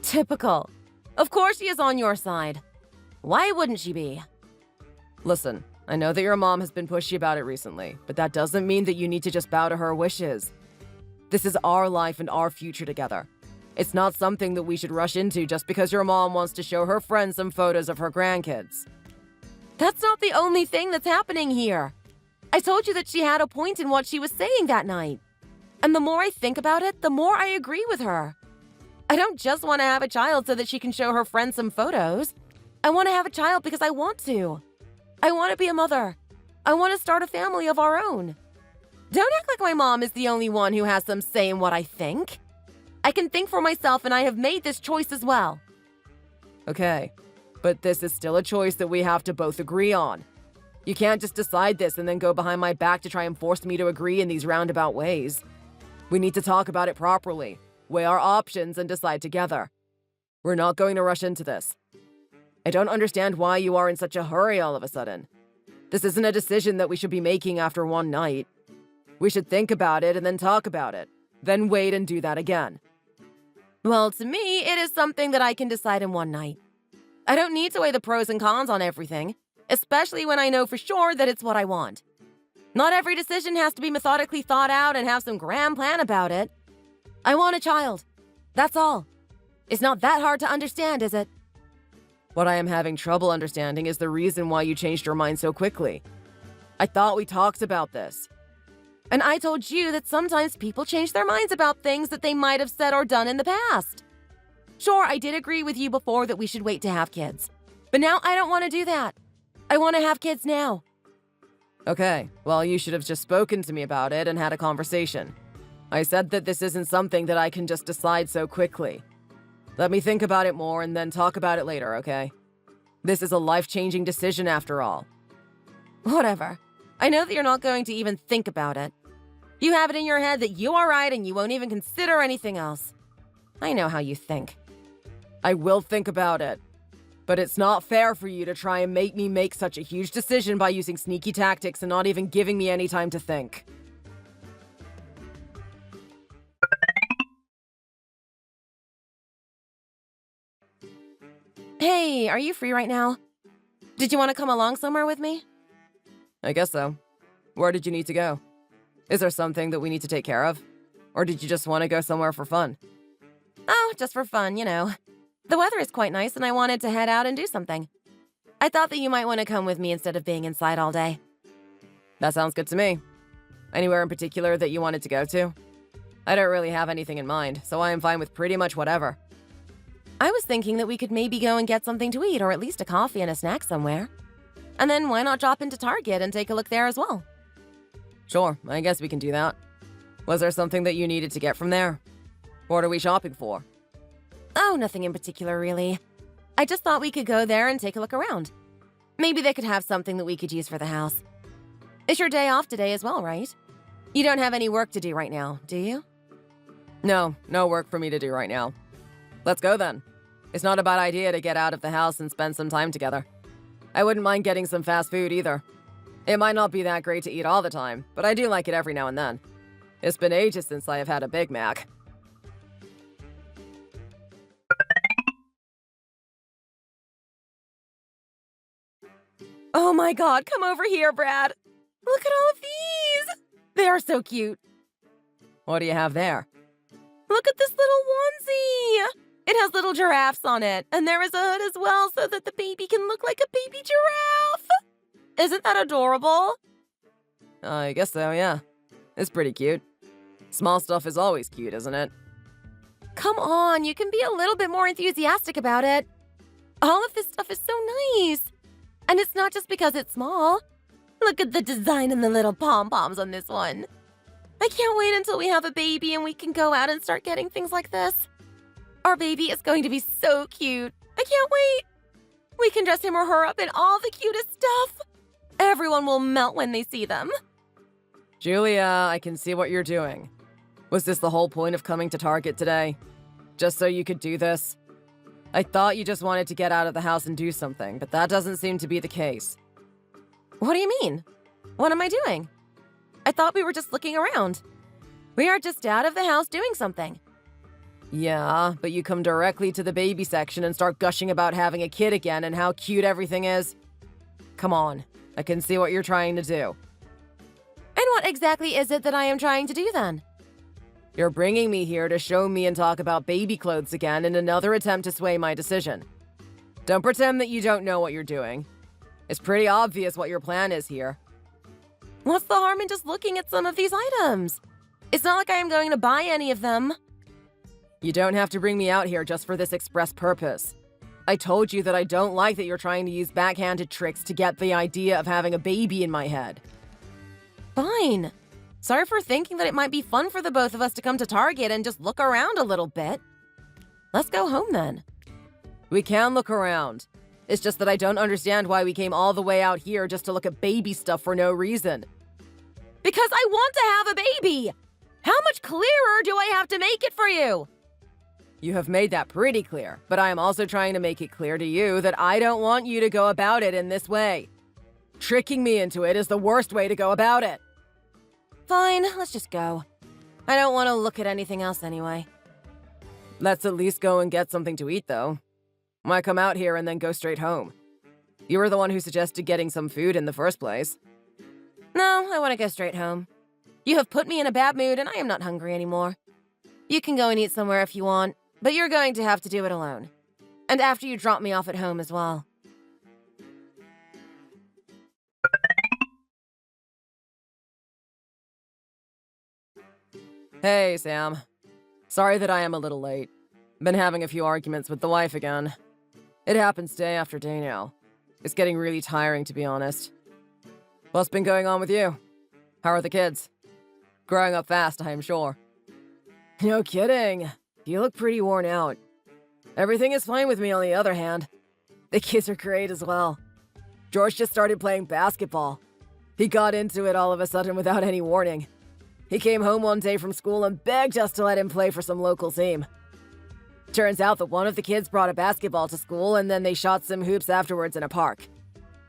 Typical. Of course she is on your side. Why wouldn't she be? Listen, I know that your mom has been pushy about it recently, but that doesn't mean that you need to just bow to her wishes. This is our life and our future together. It's not something that we should rush into just because your mom wants to show her friends some photos of her grandkids. That's not the only thing that's happening here. I told you that she had a point in what she was saying that night. And the more I think about it, the more I agree with her. I don't just want to have a child so that she can show her friends some photos. I want to have a child because I want to. I want to be a mother. I want to start a family of our own. Don't act like my mom is the only one who has some say in what I think. I can think for myself and I have made this choice as well. Okay, but this is still a choice that we have to both agree on. You can't just decide this and then go behind my back to try and force me to agree in these roundabout ways. We need to talk about it properly, weigh our options, and decide together. We're not going to rush into this. I don't understand why you are in such a hurry all of a sudden. This isn't a decision that we should be making after one night. We should think about it and then talk about it, then wait and do that again. Well, to me, it is something that I can decide in one night. I don't need to weigh the pros and cons on everything, especially when I know for sure that it's what I want. Not every decision has to be methodically thought out and have some grand plan about it. I want a child. That's all. It's not that hard to understand, is it? What I am having trouble understanding is the reason why you changed your mind so quickly. I thought we talked about this. And I told you that sometimes people change their minds about things that they might have said or done in the past. Sure, I did agree with you before that we should wait to have kids. But now I don't want to do that. I want to have kids now. Okay, well, you should have just spoken to me about it and had a conversation. I said that this isn't something that I can just decide so quickly. Let me think about it more and then talk about it later, okay? This is a life-changing decision after all. Whatever. I know that you're not going to even think about it. You have it in your head that you are right and you won't even consider anything else. I know how you think. I will think about it. But it's not fair for you to try and make me make such a huge decision by using sneaky tactics and not even giving me any time to think. Hey, are you free right now? Did you want to come along somewhere with me? I guess so. Where did you need to go? Is there something that we need to take care of? Or did you just want to go somewhere for fun? Oh, just for fun, you know. The weather is quite nice and I wanted to head out and do something. I thought that you might want to come with me instead of being inside all day. That sounds good to me. Anywhere in particular that you wanted to go to? I don't really have anything in mind, so I am fine with pretty much whatever. I was thinking that we could maybe go and get something to eat or at least a coffee and a snack somewhere. And then why not drop into Target and take a look there as well? Sure, I guess we can do that. Was there something that you needed to get from there? What are we shopping for? Oh, nothing in particular, really. I just thought we could go there and take a look around. Maybe they could have something that we could use for the house. It's your day off today as well, right? You don't have any work to do right now, do you? No work for me to do right now. Let's go then. It's not a bad idea to get out of the house and spend some time together. I wouldn't mind getting some fast food either. It might not be that great to eat all the time, but I do like it every now and then. It's been ages since I have had a Big Mac. Oh my god, come over here, Brad! Look at all of these! They are so cute. What do you have there? Look at this little onesie! It has little giraffes on it, and there is a hood as well so that the baby can look like a baby giraffe! Isn't that adorable? I guess so, yeah. It's pretty cute. Small stuff is always cute, isn't it? Come on, you can be a little bit more enthusiastic about it. All of this stuff is so nice. And it's not just because it's small. Look at the design and the little pom-poms on this one. I can't wait until we have a baby and we can go out and start getting things like this. Our baby is going to be so cute. I can't wait. We can dress him or her up in all the cutest stuff. Everyone will melt when they see them. Julia, I can see what you're doing. Was this the whole point of coming to Target today? Just so you could do this? I thought you just wanted to get out of the house and do something, but that doesn't seem to be the case. What do you mean? What am I doing? I thought we were just looking around. We are just out of the house doing something. Yeah, but you come directly to the baby section and start gushing about having a kid again and how cute everything is. Come on, I can see what you're trying to do. And what exactly is it that I am trying to do then? You're bringing me here to show me and talk about baby clothes again in another attempt to sway my decision. Don't pretend that you don't know what you're doing. It's pretty obvious what your plan is here. What's the harm in just looking at some of these items? It's not like I am going to buy any of them. You don't have to bring me out here just for this express purpose. I told you that I don't like that you're trying to use backhanded tricks to get the idea of having a baby in my head. Fine. Sorry for thinking that it might be fun for the both of us to come to Target and just look around a little bit. Let's go home then. We can look around. It's just that I don't understand why we came all the way out here just to look at baby stuff for no reason. Because I want to have a baby! How much clearer do I have to make it for you? You have made that pretty clear, but I am also trying to make it clear to you that I don't want you to go about it in this way. Tricking me into it is the worst way to go about it. Fine, let's just go. I don't want to look at anything else anyway. Let's at least go and get something to eat, though. Why come out here and then go straight home? You were the one who suggested getting some food in the first place. No, I want to go straight home. You have put me in a bad mood and I am not hungry anymore. You can go and eat somewhere if you want, but you're going to have to do it alone. And after you drop me off at home as well. Hey, Sam. Sorry that I am a little late. Been having a few arguments with the wife again. It happens day after day now. It's getting really tiring, to be honest. What's been going on with you? How are the kids? Growing up fast, I am sure. No kidding. You look pretty worn out. Everything is fine with me on the other hand. The kids are great as well. George just started playing basketball. He got into it all of a sudden without any warning. He came home one day from school and begged us to let him play for some local team. Turns out that one of the kids brought a basketball to school and then they shot some hoops afterwards in a park.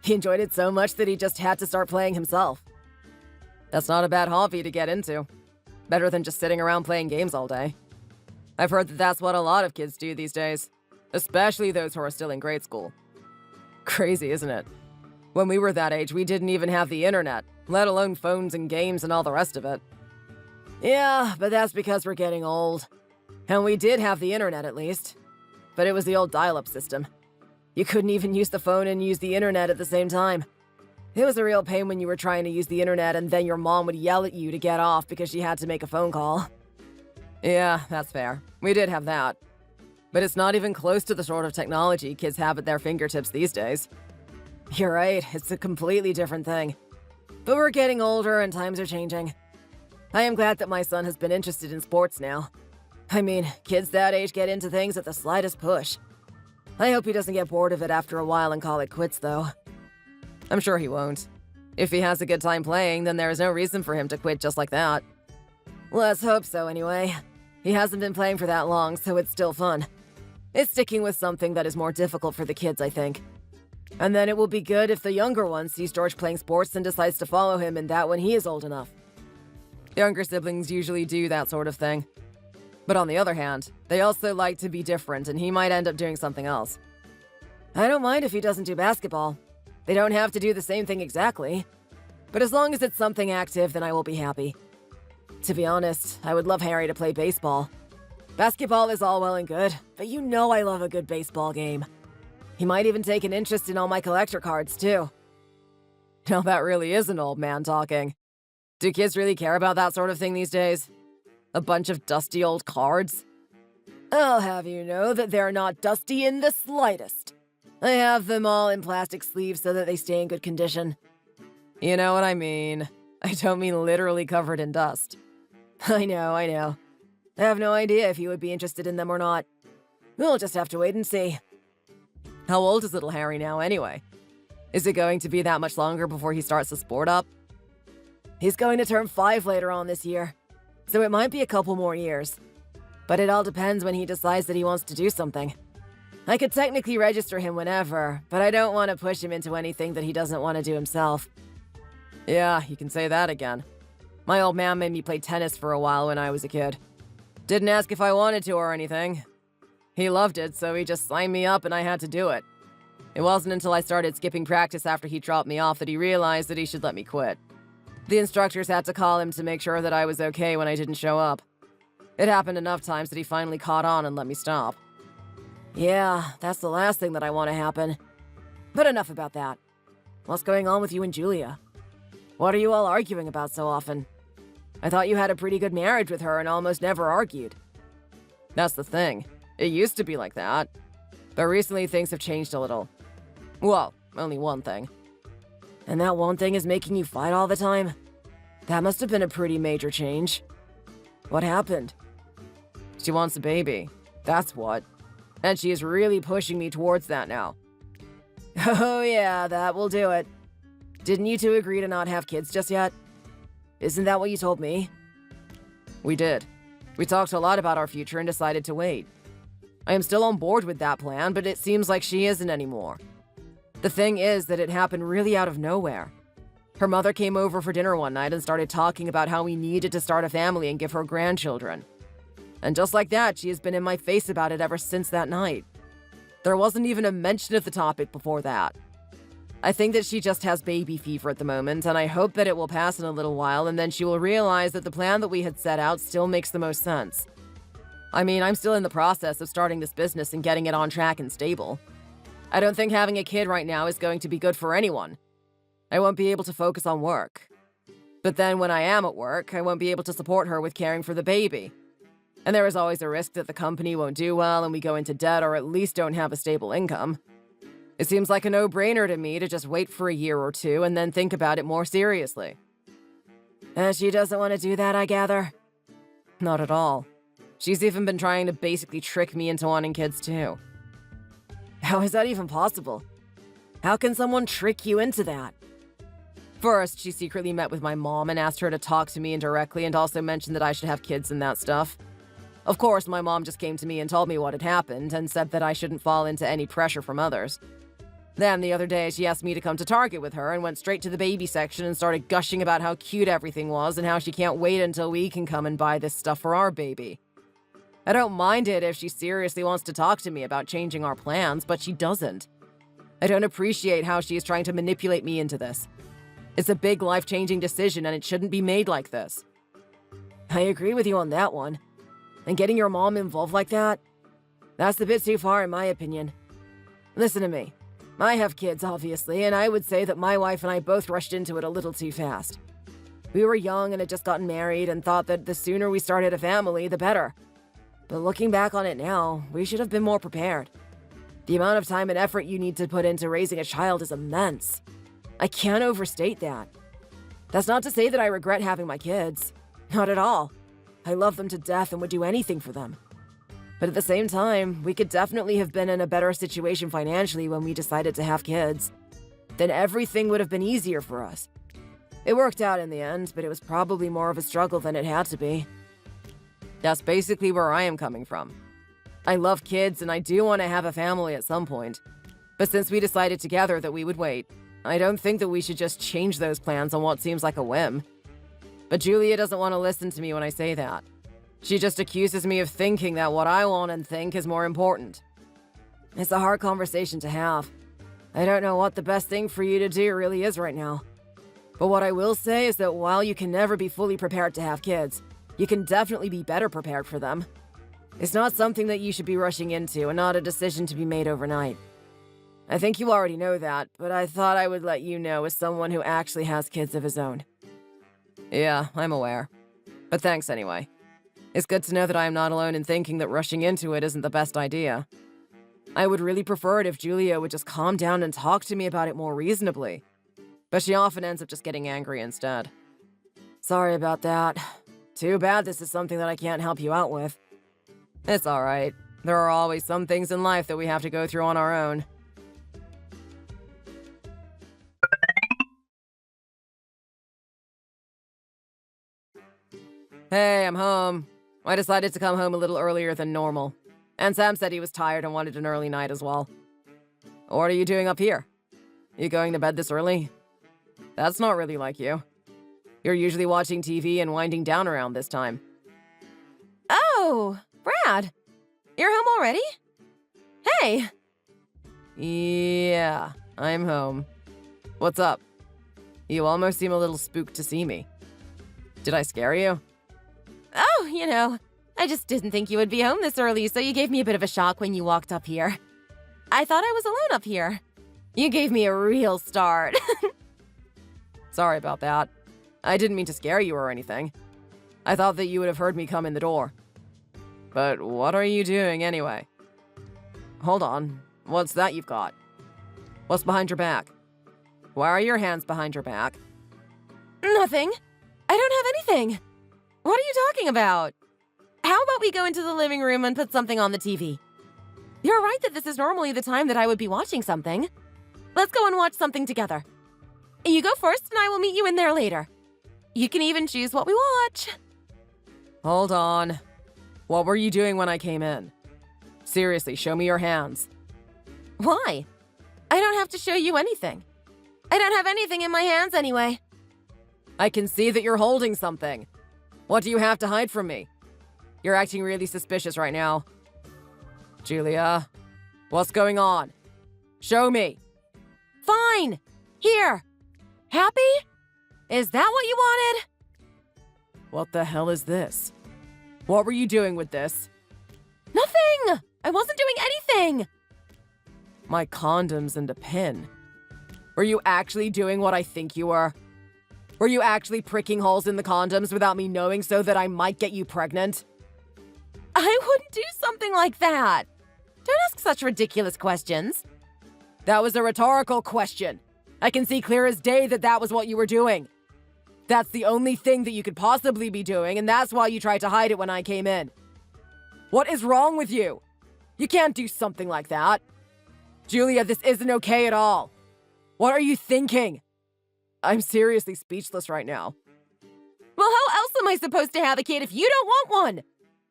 He enjoyed it so much that he just had to start playing himself. That's not a bad hobby to get into. Better than just sitting around playing games all day. I've heard that that's what a lot of kids do these days, especially those who are still in grade school. Crazy, isn't it? When we were that age, we didn't even have the internet, let alone phones and games and all the rest of it. Yeah, but that's because we're getting old. And we did have the internet at least. But it was the old dial-up system. You couldn't even use the phone and use the internet at the same time. It was a real pain when you were trying to use the internet and then your mom would yell at you to get off because she had to make a phone call. Yeah, that's fair. We did have that. But it's not even close to the sort of technology kids have at their fingertips these days. You're right, it's a completely different thing. But we're getting older and times are changing. I am glad that my son has been interested in sports now. I mean, kids that age get into things at the slightest push. I hope he doesn't get bored of it after a while and call it quits, though. I'm sure he won't. If he has a good time playing, then there is no reason for him to quit just like that. Let's hope so, anyway. He hasn't been playing for that long, so it's still fun. It's sticking with something that is more difficult for the kids, I think. And then it will be good if the younger one sees George playing sports and decides to follow him in that when he is old enough. Younger siblings usually do that sort of thing. But on the other hand, they also like to be different, and he might end up doing something else. I don't mind if he doesn't do basketball. They don't have to do the same thing exactly. But as long as it's something active, then I will be happy. To be honest, I would love Harry to play baseball. Basketball is all well and good, but you know I love a good baseball game. He might even take an interest in all my collector cards, too. Now that really is an old man talking. Do kids really care about that sort of thing these days? A bunch of dusty old cards? I'll have you know that they're not dusty in the slightest. I have them all in plastic sleeves so that they stay in good condition. You know what I mean. I don't mean literally covered in dust. I know. I have no idea if you would be interested in them or not. We'll just have to wait and see. How old is little Harry now, anyway? Is it going to be that much longer before he starts the sport up? He's going to turn 5 later on this year, so it might be a couple more years. But it all depends when he decides that he wants to do something. I could technically register him whenever, but I don't want to push him into anything that he doesn't want to do himself. Yeah, you can say that again. My old man made me play tennis for a while when I was a kid. Didn't ask if I wanted to or anything. He loved it, so he just signed me up and I had to do it. It wasn't until I started skipping practice after he dropped me off that he realized that he should let me quit. The instructors had to call him to make sure that I was okay when I didn't show up. It happened enough times that he finally caught on and let me stop. Yeah, that's the last thing that I want to happen. But enough about that. What's going on with you and Julia? What are you all arguing about so often? I thought you had a pretty good marriage with her and almost never argued. That's the thing. It used to be like that. But recently things have changed a little. Well, only one thing. And that one thing is making you fight all the time? That must have been a pretty major change. What happened? She wants a baby. That's what. And she is really pushing me towards that now. Oh yeah, that will do it. Didn't you two agree to not have kids just yet? Isn't that what you told me? We did. We talked a lot about our future and decided to wait. I am still on board with that plan, but it seems like she isn't anymore. The thing is that it happened really out of nowhere. Her mother came over for dinner one night and started talking about how we needed to start a family and give her grandchildren. And just like that, she has been in my face about it ever since that night. There wasn't even a mention of the topic before that. I think that she just has baby fever at the moment, and I hope that it will pass in a little while, and then she will realize that the plan that we had set out still makes the most sense. I mean, I'm still in the process of starting this business and getting it on track and stable. I don't think having a kid right now is going to be good for anyone. I won't be able to focus on work. But then when I am at work, I won't be able to support her with caring for the baby. And there is always a risk that the company won't do well and we go into debt or at least don't have a stable income. It seems like a no-brainer to me to just wait for a year or two and then think about it more seriously. And she doesn't want to do that, I gather? Not at all. She's even been trying to basically trick me into wanting kids too. How is that even possible? How can someone trick you into that? First, she secretly met with my mom and asked her to talk to me indirectly and also mentioned that I should have kids and that stuff. Of course, my mom just came to me and told me what had happened and said that I shouldn't fall into any pressure from others. Then, the other day, she asked me to come to Target with her and went straight to the baby section and started gushing about how cute everything was and how she can't wait until we can come and buy this stuff for our baby. I don't mind it if she seriously wants to talk to me about changing our plans, but she doesn't. I don't appreciate how she is trying to manipulate me into this. It's a big life-changing decision and it shouldn't be made like this. I agree with you on that one. And getting your mom involved like that? That's a bit too far in my opinion. Listen to me. I have kids, obviously, and I would say that my wife and I both rushed into it a little too fast. We were young and had just gotten married and thought that the sooner we started a family, the better. But looking back on it now, we should have been more prepared. The amount of time and effort you need to put into raising a child is immense. I can't overstate that. That's not to say that I regret having my kids. Not at all. I love them to death and would do anything for them. But at the same time, we could definitely have been in a better situation financially when we decided to have kids. Then everything would have been easier for us. It worked out in the end, but it was probably more of a struggle than it had to be. That's basically where I am coming from. I love kids and I do want to have a family at some point. But since we decided together that we would wait, I don't think that we should just change those plans on what seems like a whim. But Julia doesn't want to listen to me when I say that. She just accuses me of thinking that what I want and think is more important. It's a hard conversation to have. I don't know what the best thing for you to do really is right now. But what I will say is that while you can never be fully prepared to have kids, you can definitely be better prepared for them. It's not something that you should be rushing into and not a decision to be made overnight. I think you already know that, but I thought I would let you know as someone who actually has kids of his own. Yeah, I'm aware. But thanks anyway. It's good to know that I am not alone in thinking that rushing into it isn't the best idea. I would really prefer it if Julia would just calm down and talk to me about it more reasonably. But she often ends up just getting angry instead. Sorry about that. Too bad this is something that I can't help you out with. It's alright. There are always some things in life that we have to go through on our own. Hey, I'm home. I decided to come home a little earlier than normal. And Sam said he was tired and wanted an early night as well. What are you doing up here? You going to bed this early? That's not really like you. You're usually watching TV and winding down around this time. Oh, Brad. You're home already? Hey. Yeah, I'm home. What's up? You almost seem a little spooked to see me. Did I scare you? Oh, I just didn't think you would be home this early, so you gave me a bit of a shock when you walked up here. I thought I was alone up here. You gave me a real start. Sorry about that. I didn't mean to scare you or anything. I thought that you would have heard me come in the door. But what are you doing anyway? Hold on. What's that you've got? What's behind your back? Why are your hands behind your back? Nothing. I don't have anything. What are you talking about? How about we go into the living room and put something on the TV? You're right that this is normally the time that I would be watching something. Let's go and watch something together. You go first and I will meet you in there later. You can even choose what we watch. Hold on. What were you doing when I came in? Seriously, show me your hands. Why? I don't have to show you anything. I don't have anything in my hands anyway. I can see that you're holding something. What do you have to hide from me? You're acting really suspicious right now. Julia, what's going on? Show me. Fine. Here. Happy? Is that what you wanted? What the hell is this? What were you doing with this? Nothing! I wasn't doing anything! My condoms and a pin. Were you actually doing what I think you were? Were you actually pricking holes in the condoms without me knowing so that I might get you pregnant? I wouldn't do something like that. Don't ask such ridiculous questions. That was a rhetorical question. I can see clear as day that that was what you were doing. That's the only thing that you could possibly be doing, and that's why you tried to hide it when I came in. What is wrong with you? You can't do something like that. Julia, this isn't okay at all. What are you thinking? I'm seriously speechless right now. Well, how else am I supposed to have a kid if you don't want one?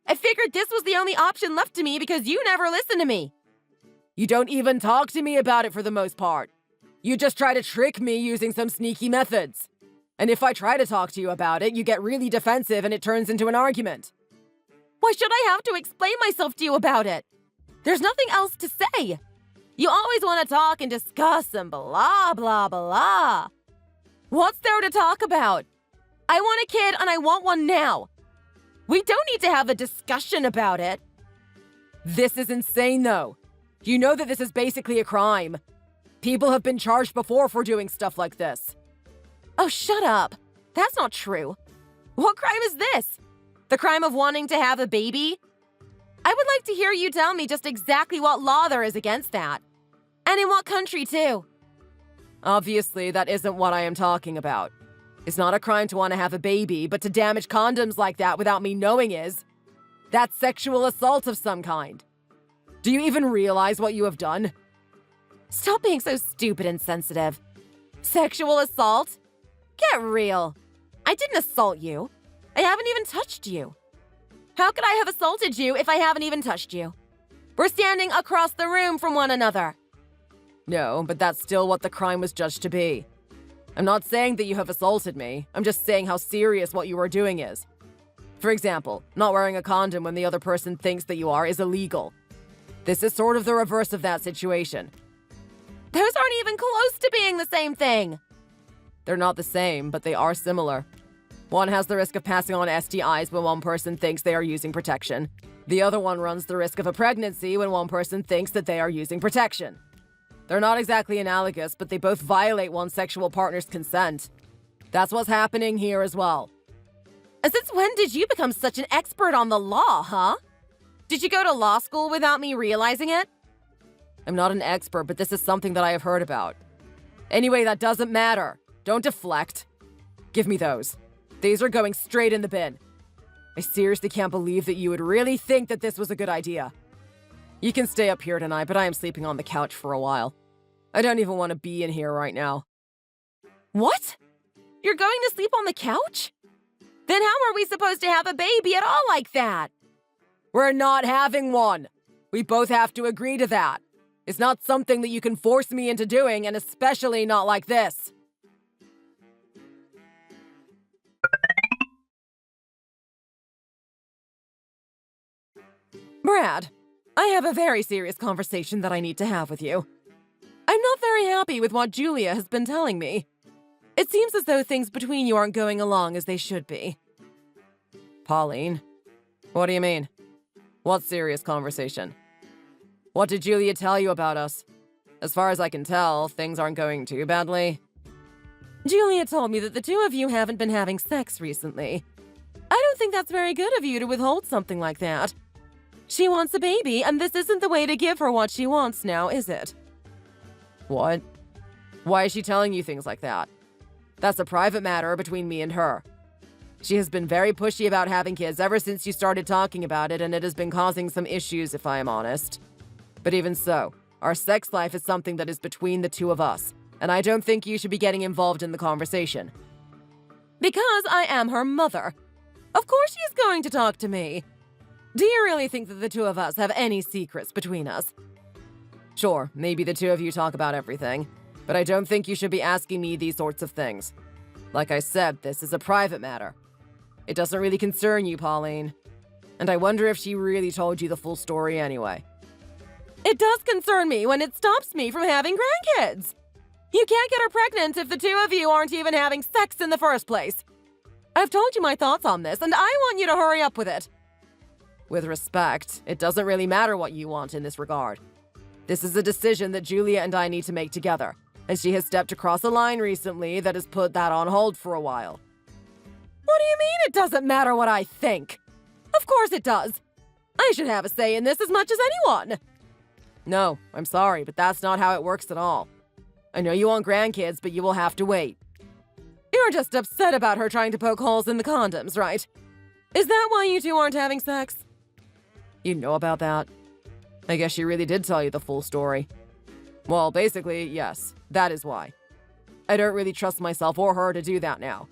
I figured this was the only option left to me because you never listen to me. You don't even talk to me about it for the most part. You just try to trick me using some sneaky methods. And if I try to talk to you about it, you get really defensive and it turns into an argument. Why should I have to explain myself to you about it? There's nothing else to say. You always want to talk and discuss and blah, blah, blah. What's there to talk about? I want a kid and I want one now. We don't need to have a discussion about it. This is insane, though. You know that this is basically a crime. People have been charged before for doing stuff like this. Oh, shut up. That's not true. What crime is this? The crime of wanting to have a baby? I would like to hear you tell me just exactly what law there is against that. And in what country, too. Obviously, that isn't what I am talking about. It's not a crime to want to have a baby, but to damage condoms like that without me knowing is. That's sexual assault of some kind. Do you even realize what you have done? Stop being so stupid and sensitive. Sexual assault? Get real. I didn't assault you. I haven't even touched you. How could I have assaulted you if I haven't even touched you? We're standing across the room from one another. No, but that's still what the crime was judged to be. I'm not saying that you have assaulted me. I'm just saying how serious what you are doing is. For example, not wearing a condom when the other person thinks that you are is illegal. This is sort of the reverse of that situation. Those aren't even close to being the same thing. They're not the same, but they are similar. One has the risk of passing on STIs when one person thinks they are using protection. The other one runs the risk of a pregnancy when one person thinks that they are using protection. They're not exactly analogous, but they both violate one's sexual partner's consent. That's what's happening here as well. And since when did you become such an expert on the law, huh? Did you go to law school without me realizing it? I'm not an expert, but this is something that I have heard about. Anyway, that doesn't matter. Don't deflect. Give me those. These are going straight in the bin. I seriously can't believe that you would really think that this was a good idea. You can stay up here tonight, but I am sleeping on the couch for a while. I don't even want to be in here right now. What? You're going to sleep on the couch? Then how are we supposed to have a baby at all like that? We're not having one. We both have to agree to that. It's not something that you can force me into doing, and especially not like this. Brad, I have a very serious conversation that I need to have with you. I'm not very happy with what Julia has been telling me. It seems as though things between you aren't going along as they should be. Pauline, what do you mean? What serious conversation? What did Julia tell you about us? As far as I can tell, things aren't going too badly. Julia told me that the two of you haven't been having sex recently. I don't think that's very good of you to withhold something like that. She wants a baby, and this isn't the way to give her what she wants now, is it? What? Why is she telling you things like that? That's a private matter between me and her. She has been very pushy about having kids ever since you started talking about it, and it has been causing some issues, if I am honest. But even so, our sex life is something that is between the two of us, and I don't think you should be getting involved in the conversation. Because I am her mother. Of course she is going to talk to me. Do you really think that the two of us have any secrets between us? Sure, maybe the two of you talk about everything, but I don't think you should be asking me these sorts of things. Like I said, this is a private matter. It doesn't really concern you, Pauline. And I wonder if she really told you the full story anyway. It does concern me when it stops me from having grandkids. You can't get her pregnant if the two of you aren't even having sex in the first place. I've told you my thoughts on this, and I want you to hurry up with it. With respect, it doesn't really matter what you want in this regard. This is a decision that Julia and I need to make together, and she has stepped across a line recently that has put that on hold for a while. What do you mean it doesn't matter what I think? Of course it does. I should have a say in this as much as anyone. No, I'm sorry, but that's not how it works at all. I know you want grandkids, but you will have to wait. You're just upset about her trying to poke holes in the condoms, right? Is that why you two aren't having sex? You know about that? I guess she really did tell you the full story. Well, basically, yes, that is why. I don't really trust myself or her to do that now.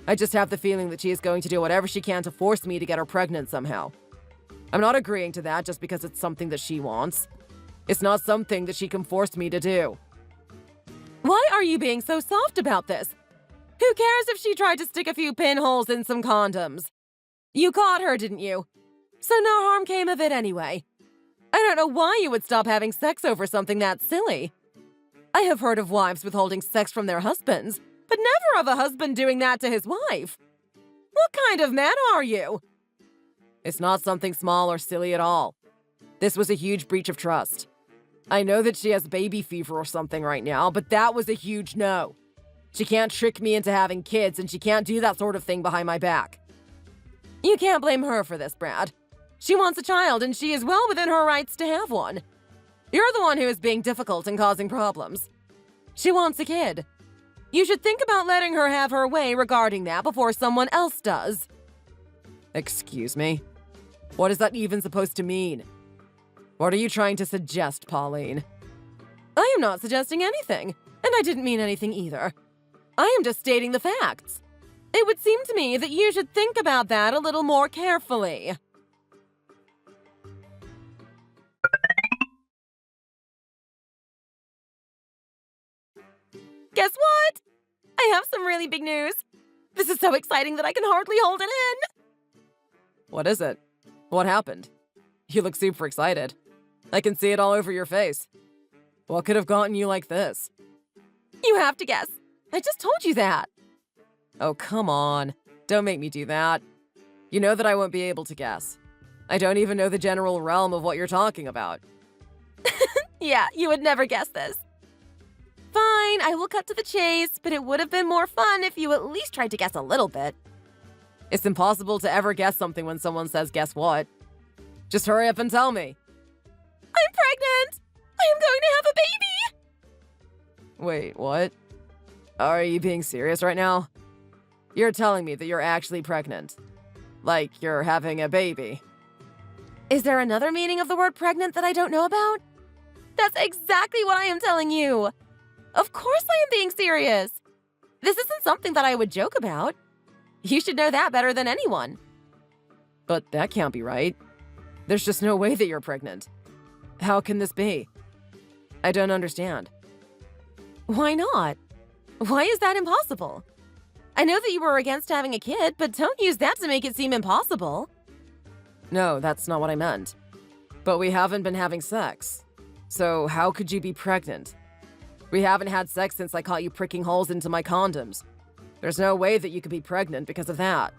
I just have the feeling that she is going to do whatever she can to force me to get her pregnant somehow. I'm not agreeing to that just because it's something that she wants. It's not something that she can force me to do. Why are you being so soft about this? Who cares if she tried to stick a few pinholes in some condoms? You caught her, didn't you? So no harm came of it anyway. I don't know why you would stop having sex over something that silly. I have heard of wives withholding sex from their husbands, but never of a husband doing that to his wife. What kind of man are you? It's not something small or silly at all. This was a huge breach of trust. I know that she has baby fever or something right now, but that was a huge no. She can't trick me into having kids, and she can't do that sort of thing behind my back. You can't blame her for this, Brad. She wants a child, and she is well within her rights to have one. You're the one who is being difficult and causing problems. She wants a kid. You should think about letting her have her way regarding that before someone else does. Excuse me? What is that even supposed to mean? What are you trying to suggest, Pauline? I am not suggesting anything, and I didn't mean anything either. I am just stating the facts. It would seem to me that you should think about that a little more carefully. Guess what? I have some really big news. This is so exciting that I can hardly hold it in. What is it? What happened? You look super excited. I can see it all over your face. What could have gotten you like this? You have to guess. I just told you that. Oh, come on. Don't make me do that. You know that I won't be able to guess. I don't even know the general realm of what you're talking about. Yeah, you would never guess this. Fine, I will cut to the chase, but it would have been more fun if you at least tried to guess a little bit. It's impossible to ever guess something when someone says, guess what? Just hurry up and tell me. I'm pregnant! I am going to have a baby! Wait, what? Are you being serious right now? You're telling me that you're actually pregnant. Like you're having a baby. Is there another meaning of the word pregnant that I don't know about? That's exactly what I am telling you. Of course I am being serious. This isn't something that I would joke about. You should know that better than anyone. But that can't be right. There's just no way that you're pregnant. How can this be? I don't understand. Why not? Why is that impossible? I know that you were against having a kid, but don't use that to make it seem impossible. No, that's not what I meant. But we haven't been having sex. So how could you be pregnant? We haven't had sex since I caught you pricking holes into my condoms. There's no way that you could be pregnant because of that.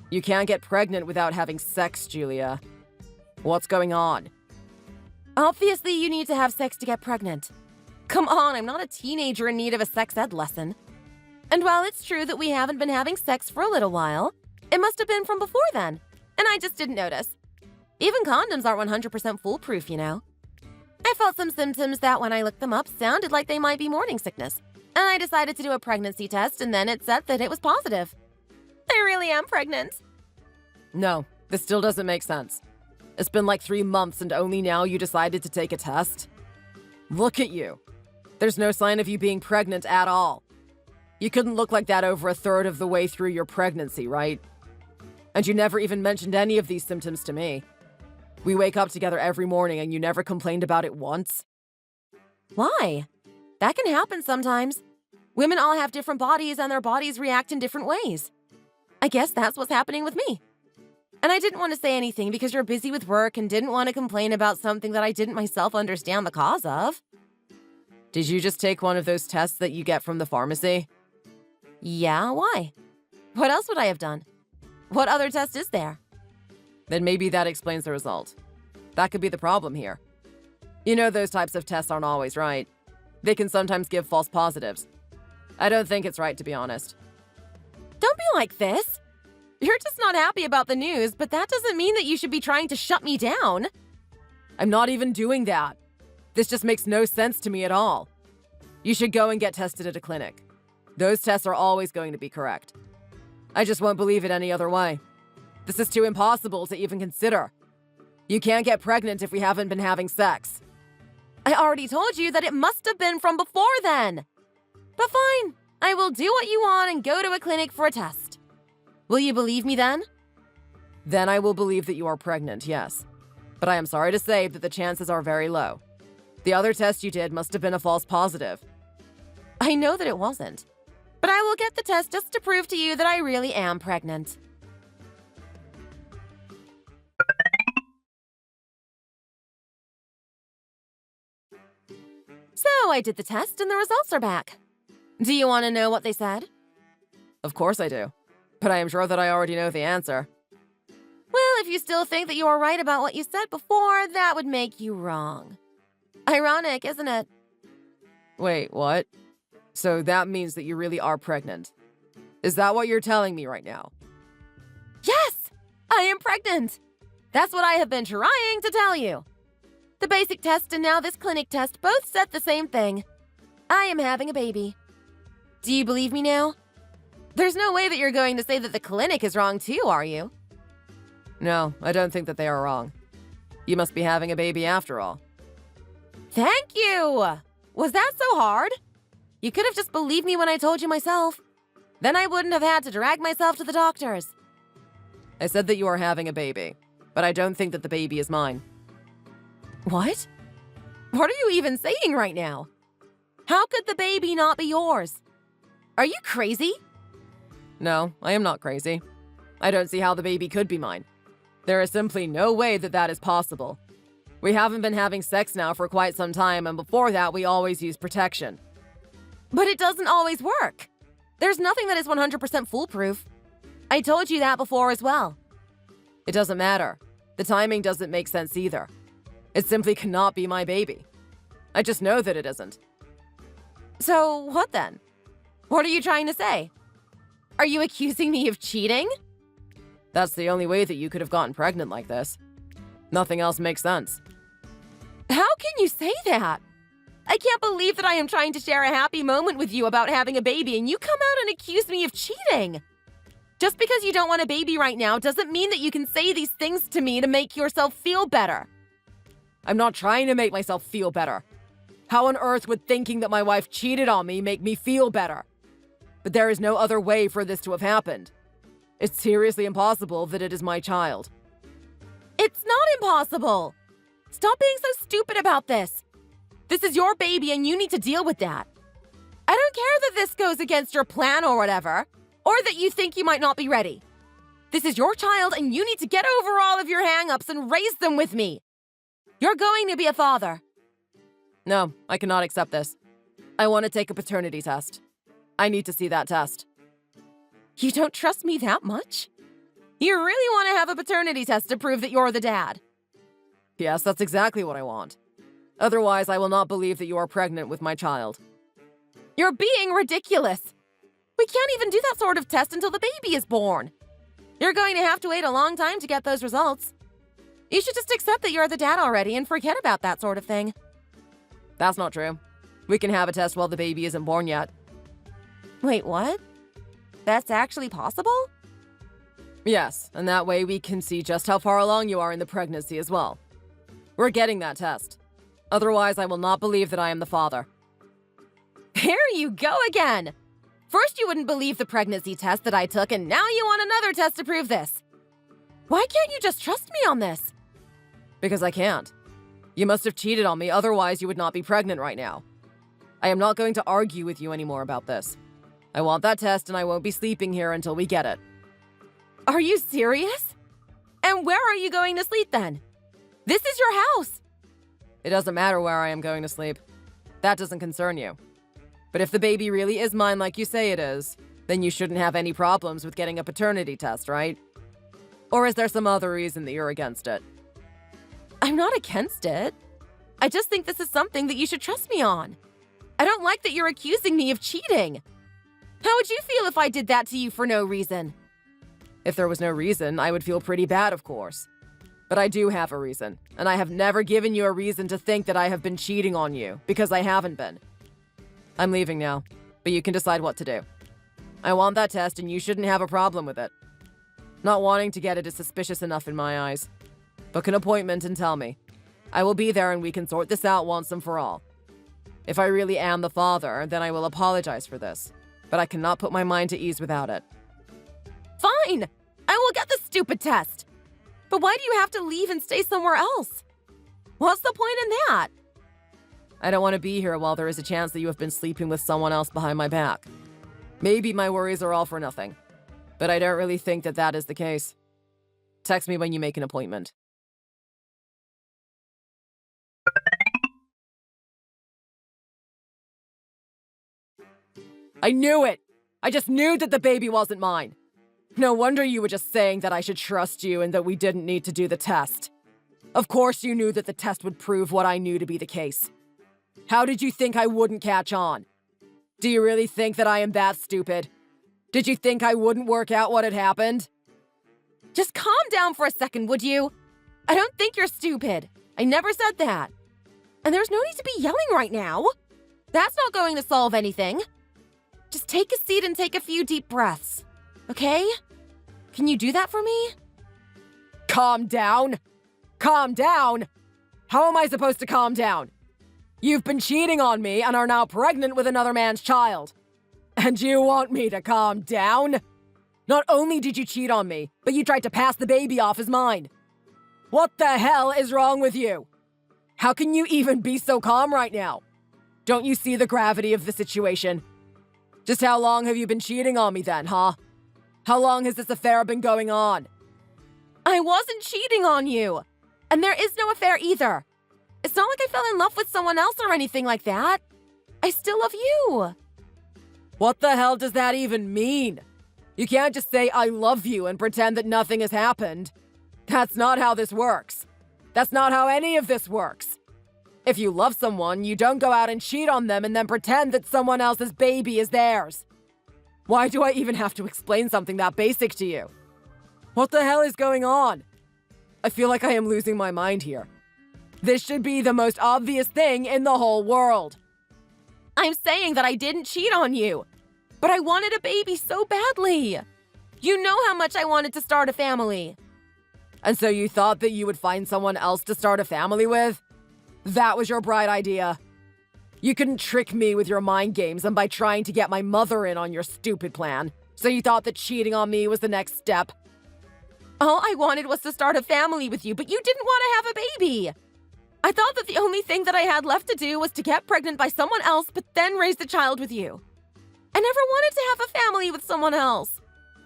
You can't get pregnant without having sex, Julia. What's going on? Obviously, you need to have sex to get pregnant. Come on, I'm not a teenager in need of a sex ed lesson. And while it's true that we haven't been having sex for a little while, it must have been from before then, and I just didn't notice. Even condoms aren't 100% foolproof, you know. I felt some symptoms that, when I looked them up, sounded like they might be morning sickness, and I decided to do a pregnancy test, and then it said that it was positive. I really am pregnant. No, this still doesn't make sense. It's been like 3 months, and only now you decided to take a test? Look at you. There's no sign of you being pregnant at all. You couldn't look like that over a third of the way through your pregnancy, right? And you never even mentioned any of these symptoms to me. We wake up together every morning and you never complained about it once. Why? That can happen sometimes. Women all have different bodies and their bodies react in different ways. I guess that's what's happening with me. And I didn't want to say anything because you're busy with work and didn't want to complain about something that I didn't myself understand the cause of. Did you just take one of those tests that you get from the pharmacy? Yeah, why? What else would I have done? What other test is there? Then maybe that explains the result. That could be the problem here. You know those types of tests aren't always right. They can sometimes give false positives. I don't think it's right, to be honest. Don't be like this. You're just not happy about the news, but that doesn't mean that you should be trying to shut me down. I'm not even doing that. This just makes no sense to me at all. You should go and get tested at a clinic. Those tests are always going to be correct. I just won't believe it any other way. This is too impossible to even consider. You can't get pregnant if we haven't been having sex. I already told you that it must have been from before then. But fine, I will do what you want and go to a clinic for a test. Will you believe me then? Then I will believe that you are pregnant, yes. But I am sorry to say that the chances are very low. The other test you did must have been a false positive. I know that it wasn't. But I will get the test just to prove to you that I really am pregnant. So I did the test and the results are back. Do you want to know what they said? Of course I do. But I am sure that I already know the answer. Well, if you still think that you were right about what you said before, that would make you wrong. Ironic, isn't it? Wait, what? So that means that you really are pregnant. Is that what you're telling me right now? Yes! I am pregnant! That's what I have been trying to tell you. The basic test and now this clinic test both said the same thing. I am having a baby. Do you believe me now? There's no way that you're going to say that the clinic is wrong too, are you? No, I don't think that they are wrong. You must be having a baby after all. Thank you! Was that so hard? You could have just believed me when I told you myself. Then I wouldn't have had to drag myself to the doctors. I said that you are having a baby, but I don't think that the baby is mine. What? What are you even saying right now? How could the baby not be yours? Are you crazy? No, I am not crazy. I don't see how the baby could be mine. There is simply no way that that is possible. We haven't been having sex now for quite some time, and before that, we always used protection. But it doesn't always work. There's nothing that is 100% foolproof. I told you that before as well. It doesn't matter. The timing doesn't make sense either. It simply cannot be my baby. I just know that it isn't. So what then? What are you trying to say? Are you accusing me of cheating? That's the only way that you could have gotten pregnant like this. Nothing else makes sense. How can you say that? I can't believe that I am trying to share a happy moment with you about having a baby and you come out and accuse me of cheating. Just because you don't want a baby right now doesn't mean that you can say these things to me to make yourself feel better. I'm not trying to make myself feel better. How on earth would thinking that my wife cheated on me make me feel better? But there is no other way for this to have happened. It's seriously impossible that it is my child. It's not impossible. Stop being so stupid about this. This is your baby and you need to deal with that. I don't care that this goes against your plan or whatever, or that you think you might not be ready. This is your child and you need to get over all of your hang-ups and raise them with me. You're going to be a father. No, I cannot accept this. I want to take a paternity test. I need to see that test. You don't trust me that much? You really want to have a paternity test to prove that you're the dad? Yes, that's exactly what I want. Otherwise, I will not believe that you are pregnant with my child. You're being ridiculous. We can't even do that sort of test until the baby is born. You're going to have to wait a long time to get those results. You should just accept that you're the dad already and forget about that sort of thing. That's not true. We can have a test while the baby isn't born yet. Wait, what? That's actually possible? Yes, and that way we can see just how far along you are in the pregnancy as well. We're getting that test. Otherwise, I will not believe that I am the father. Here you go again! First you wouldn't believe the pregnancy test that I took, and now you want another test to prove this. Why can't you just trust me on this? Because I can't. You must have cheated on me, otherwise you would not be pregnant right now. I am not going to argue with you anymore about this. I want that test and I won't be sleeping here until we get it. Are you serious? And where are you going to sleep then? This is your house. It doesn't matter where I am going to sleep. That doesn't concern you. But if the baby really is mine like you say it is, then you shouldn't have any problems with getting a paternity test, right? Or is there some other reason that you're against it? I'm not against it. I just think this is something that you should trust me on. I don't like that you're accusing me of cheating. How would you feel if I did that to you for no reason? If there was no reason, I would feel pretty bad, of course. But I do have a reason, and I have never given you a reason to think that I have been cheating on you, because I haven't been. I'm leaving now, but you can decide what to do. I want that test, and you shouldn't have a problem with it. Not wanting to get it is suspicious enough in my eyes. Book an appointment and tell me. I will be there and we can sort this out once and for all. If I really am the father, then I will apologize for this, but I cannot put my mind to ease without it. Fine! I will get the stupid test! But why do you have to leave and stay somewhere else? What's the point in that? I don't want to be here while there is a chance that you have been sleeping with someone else behind my back. Maybe my worries are all for nothing, but I don't really think that that is the case. Text me when you make an appointment. I knew it! I just knew that the baby wasn't mine. No wonder you were just saying that I should trust you and that we didn't need to do the test. Of course you knew that the test would prove what I knew to be the case. How did you think I wouldn't catch on? Do you really think that I am that stupid? Did you think I wouldn't work out what had happened? Just calm down for a second, would you? I don't think you're stupid. I never said that. And there's no need to be yelling right now. That's not going to solve anything. Just take a seat and take a few deep breaths. Okay? Can you do that for me? Calm down? Calm down? How am I supposed to calm down? You've been cheating on me and are now pregnant with another man's child. And you want me to calm down? Not only did you cheat on me, but you tried to pass the baby off as mine. What the hell is wrong with you? How can you even be so calm right now? Don't you see the gravity of the situation? Just how long have you been cheating on me then, huh? How long has this affair been going on? I wasn't cheating on you. And there is no affair either. It's not like I fell in love with someone else or anything like that. I still love you. What the hell does that even mean? You can't just say I love you and pretend that nothing has happened. That's not how this works. That's not how any of this works. If you love someone, you don't go out and cheat on them and then pretend that someone else's baby is theirs. Why do I even have to explain something that basic to you? What the hell is going on? I feel like I am losing my mind here. This should be the most obvious thing in the whole world. I'm saying that I didn't cheat on you, but I wanted a baby so badly. You know how much I wanted to start a family. And so you thought that you would find someone else to start a family with? That was your bright idea. You couldn't trick me with your mind games and by trying to get my mother in on your stupid plan. So you thought that cheating on me was the next step? All I wanted was to start a family with you, but you didn't want to have a baby. I thought that the only thing that I had left to do was to get pregnant by someone else, but then raise the child with you. I never wanted to have a family with someone else.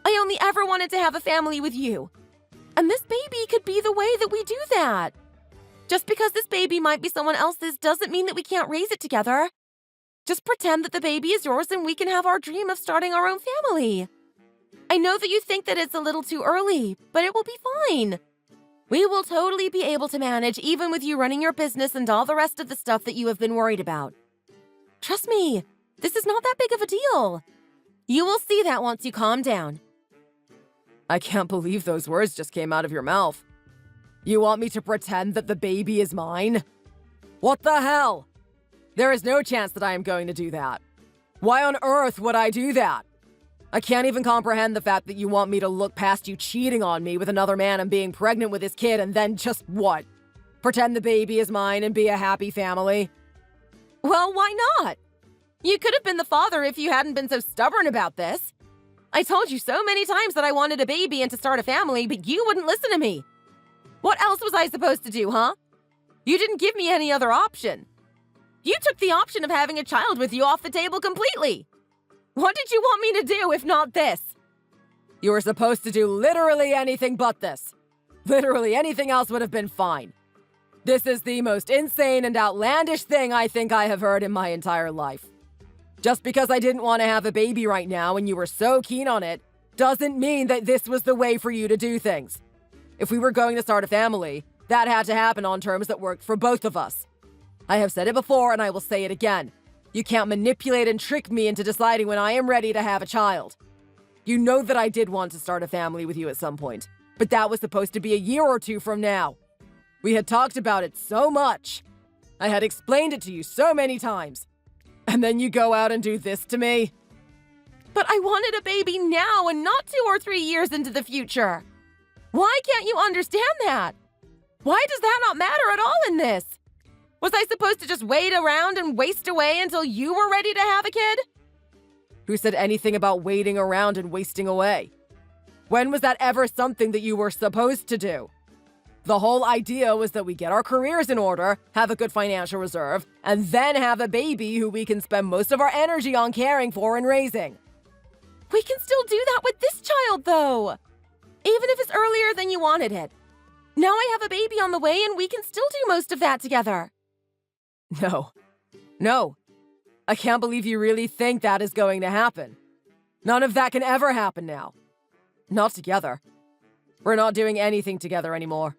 I only ever wanted to have a family with you. And this baby could be the way that we do that. Just because this baby might be someone else's doesn't mean that we can't raise it together. Just pretend that the baby is yours and we can have our dream of starting our own family. I know that you think that it's a little too early, but it will be fine. We will totally be able to manage even with you running your business and all the rest of the stuff that you have been worried about. Trust me, this is not that big of a deal. You will see that once you calm down. I can't believe those words just came out of your mouth. You want me to pretend that the baby is mine? What the hell? There is no chance that I am going to do that. Why on earth would I do that? I can't even comprehend the fact that you want me to look past you cheating on me with another man and being pregnant with his kid and then just what? Pretend the baby is mine and be a happy family? Well, why not? You could have been the father if you hadn't been so stubborn about this. I told you so many times that I wanted a baby and to start a family, but you wouldn't listen to me. What else was I supposed to do, huh? You didn't give me any other option. You took the option of having a child with you off the table completely. What did you want me to do if not this? You were supposed to do literally anything but this. Literally anything else would have been fine. This is the most insane and outlandish thing I think I have heard in my entire life. Just because I didn't want to have a baby right now and you were so keen on it, doesn't mean that this was the way for you to do things. If we were going to start a family, that had to happen on terms that worked for both of us. I have said it before and I will say it again. You can't manipulate and trick me into deciding when I am ready to have a child. You know that I did want to start a family with you at some point, but that was supposed to be a year or two from now. We had talked about it so much. I had explained it to you so many times. And then you go out and do this to me? But I wanted a baby now and not 2 or 3 years into the future. Why can't you understand that? Why does that not matter at all in this? Was I supposed to just wait around and waste away until you were ready to have a kid? Who said anything about waiting around and wasting away? When was that ever something that you were supposed to do? The whole idea was that we get our careers in order, have a good financial reserve, and then have a baby who we can spend most of our energy on caring for and raising. We can still do that with this child, though. Even if it's earlier than you wanted it. Now I have a baby on the way and we can still do most of that together. No. I can't believe you really think that is going to happen. None of that can ever happen now. Not together. We're not doing anything together anymore.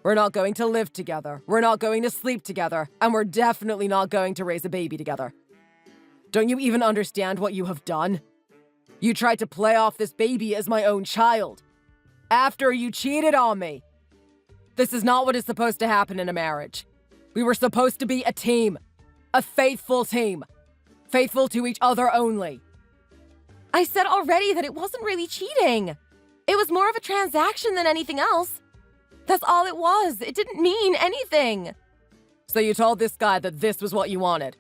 We're not going to live together. We're not going to sleep together. And we're definitely not going to raise a baby together. Don't you even understand what you have done? You tried to play off this baby as my own child. After you cheated on me. This is not what is supposed to happen in a marriage. We were supposed to be a team. A faithful team. Faithful to each other only. I said already that it wasn't really cheating. It was more of a transaction than anything else. That's all it was. It didn't mean anything. So you told this guy that this was what you wanted?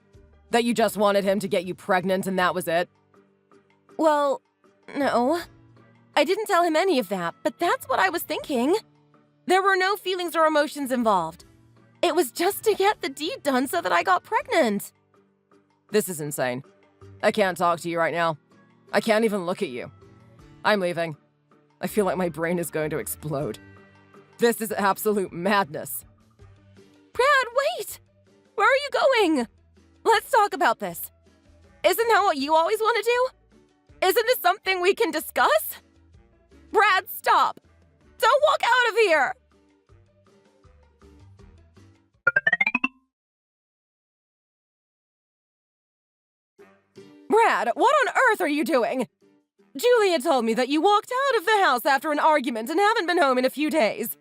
That you just wanted him to get you pregnant and that was it? Well, no. I didn't tell him any of that, but that's what I was thinking. There were no feelings or emotions involved. It was just to get the deed done so that I got pregnant. This is insane. I can't talk to you right now. I can't even look at you. I'm leaving. I feel like my brain is going to explode. This is absolute madness. Brad, wait! Where are you going? Let's talk about this. Isn't that what you always want to do? Isn't this something we can discuss? Brad, stop! Don't walk out of here! Brad, what on earth are you doing? Julia told me that you walked out of the house after an argument and haven't been home in a few days.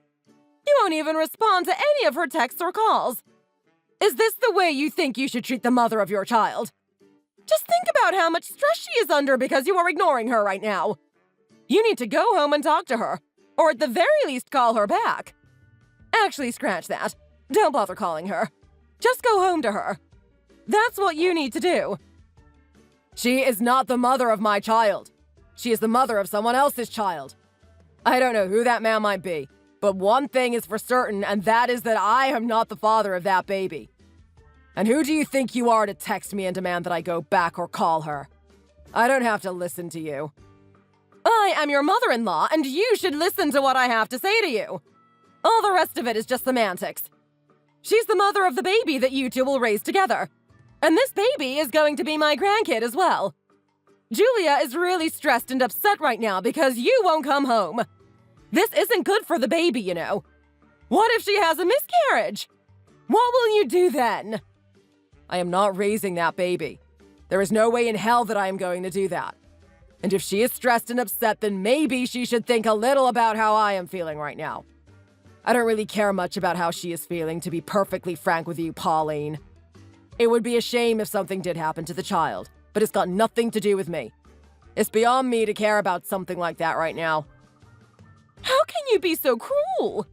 You won't even respond to any of her texts or calls. Is this the way you think you should treat the mother of your child? Just think about how much stress she is under because you are ignoring her right now. You need to go home and talk to her, or at the very least call her back. Actually, scratch that. Don't bother calling her. Just go home to her. That's what you need to do. She is not the mother of my child. She is the mother of someone else's child. I don't know who that man might be, but one thing is for certain, and that is that I am not the father of that baby. And who do you think you are to text me and demand that I go back or call her? I don't have to listen to you. I am your mother-in-law, and you should listen to what I have to say to you. All the rest of it is just semantics. She's the mother of the baby that you two will raise together. And this baby is going to be my grandkid as well. Julia is really stressed and upset right now because you won't come home. This isn't good for the baby, you know. What if she has a miscarriage? What will you do then? I am not raising that baby. There is no way in hell that I am going to do that. And if she is stressed and upset, then maybe she should think a little about how I am feeling right now. I don't really care much about how she is feeling, to be perfectly frank with you, Pauline. It would be a shame if something did happen to the child, but it's got nothing to do with me. It's beyond me to care about something like that right now. How can you be so cruel?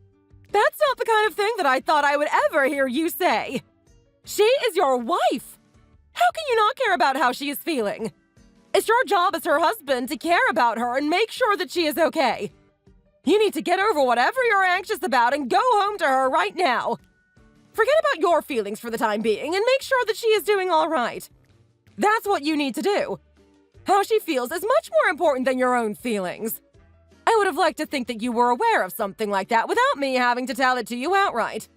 That's not the kind of thing that I thought I would ever hear you say. She is your wife. How can you not care about how she is feeling? It's your job as her husband to care about her and make sure that she is okay. You need to get over whatever you're anxious about and go home to her right now. Forget about your feelings for the time being and make sure that she is doing all right. That's what you need to do. How she feels is much more important than your own feelings. I would have liked to think that you were aware of something like that without me having to tell it to you outright.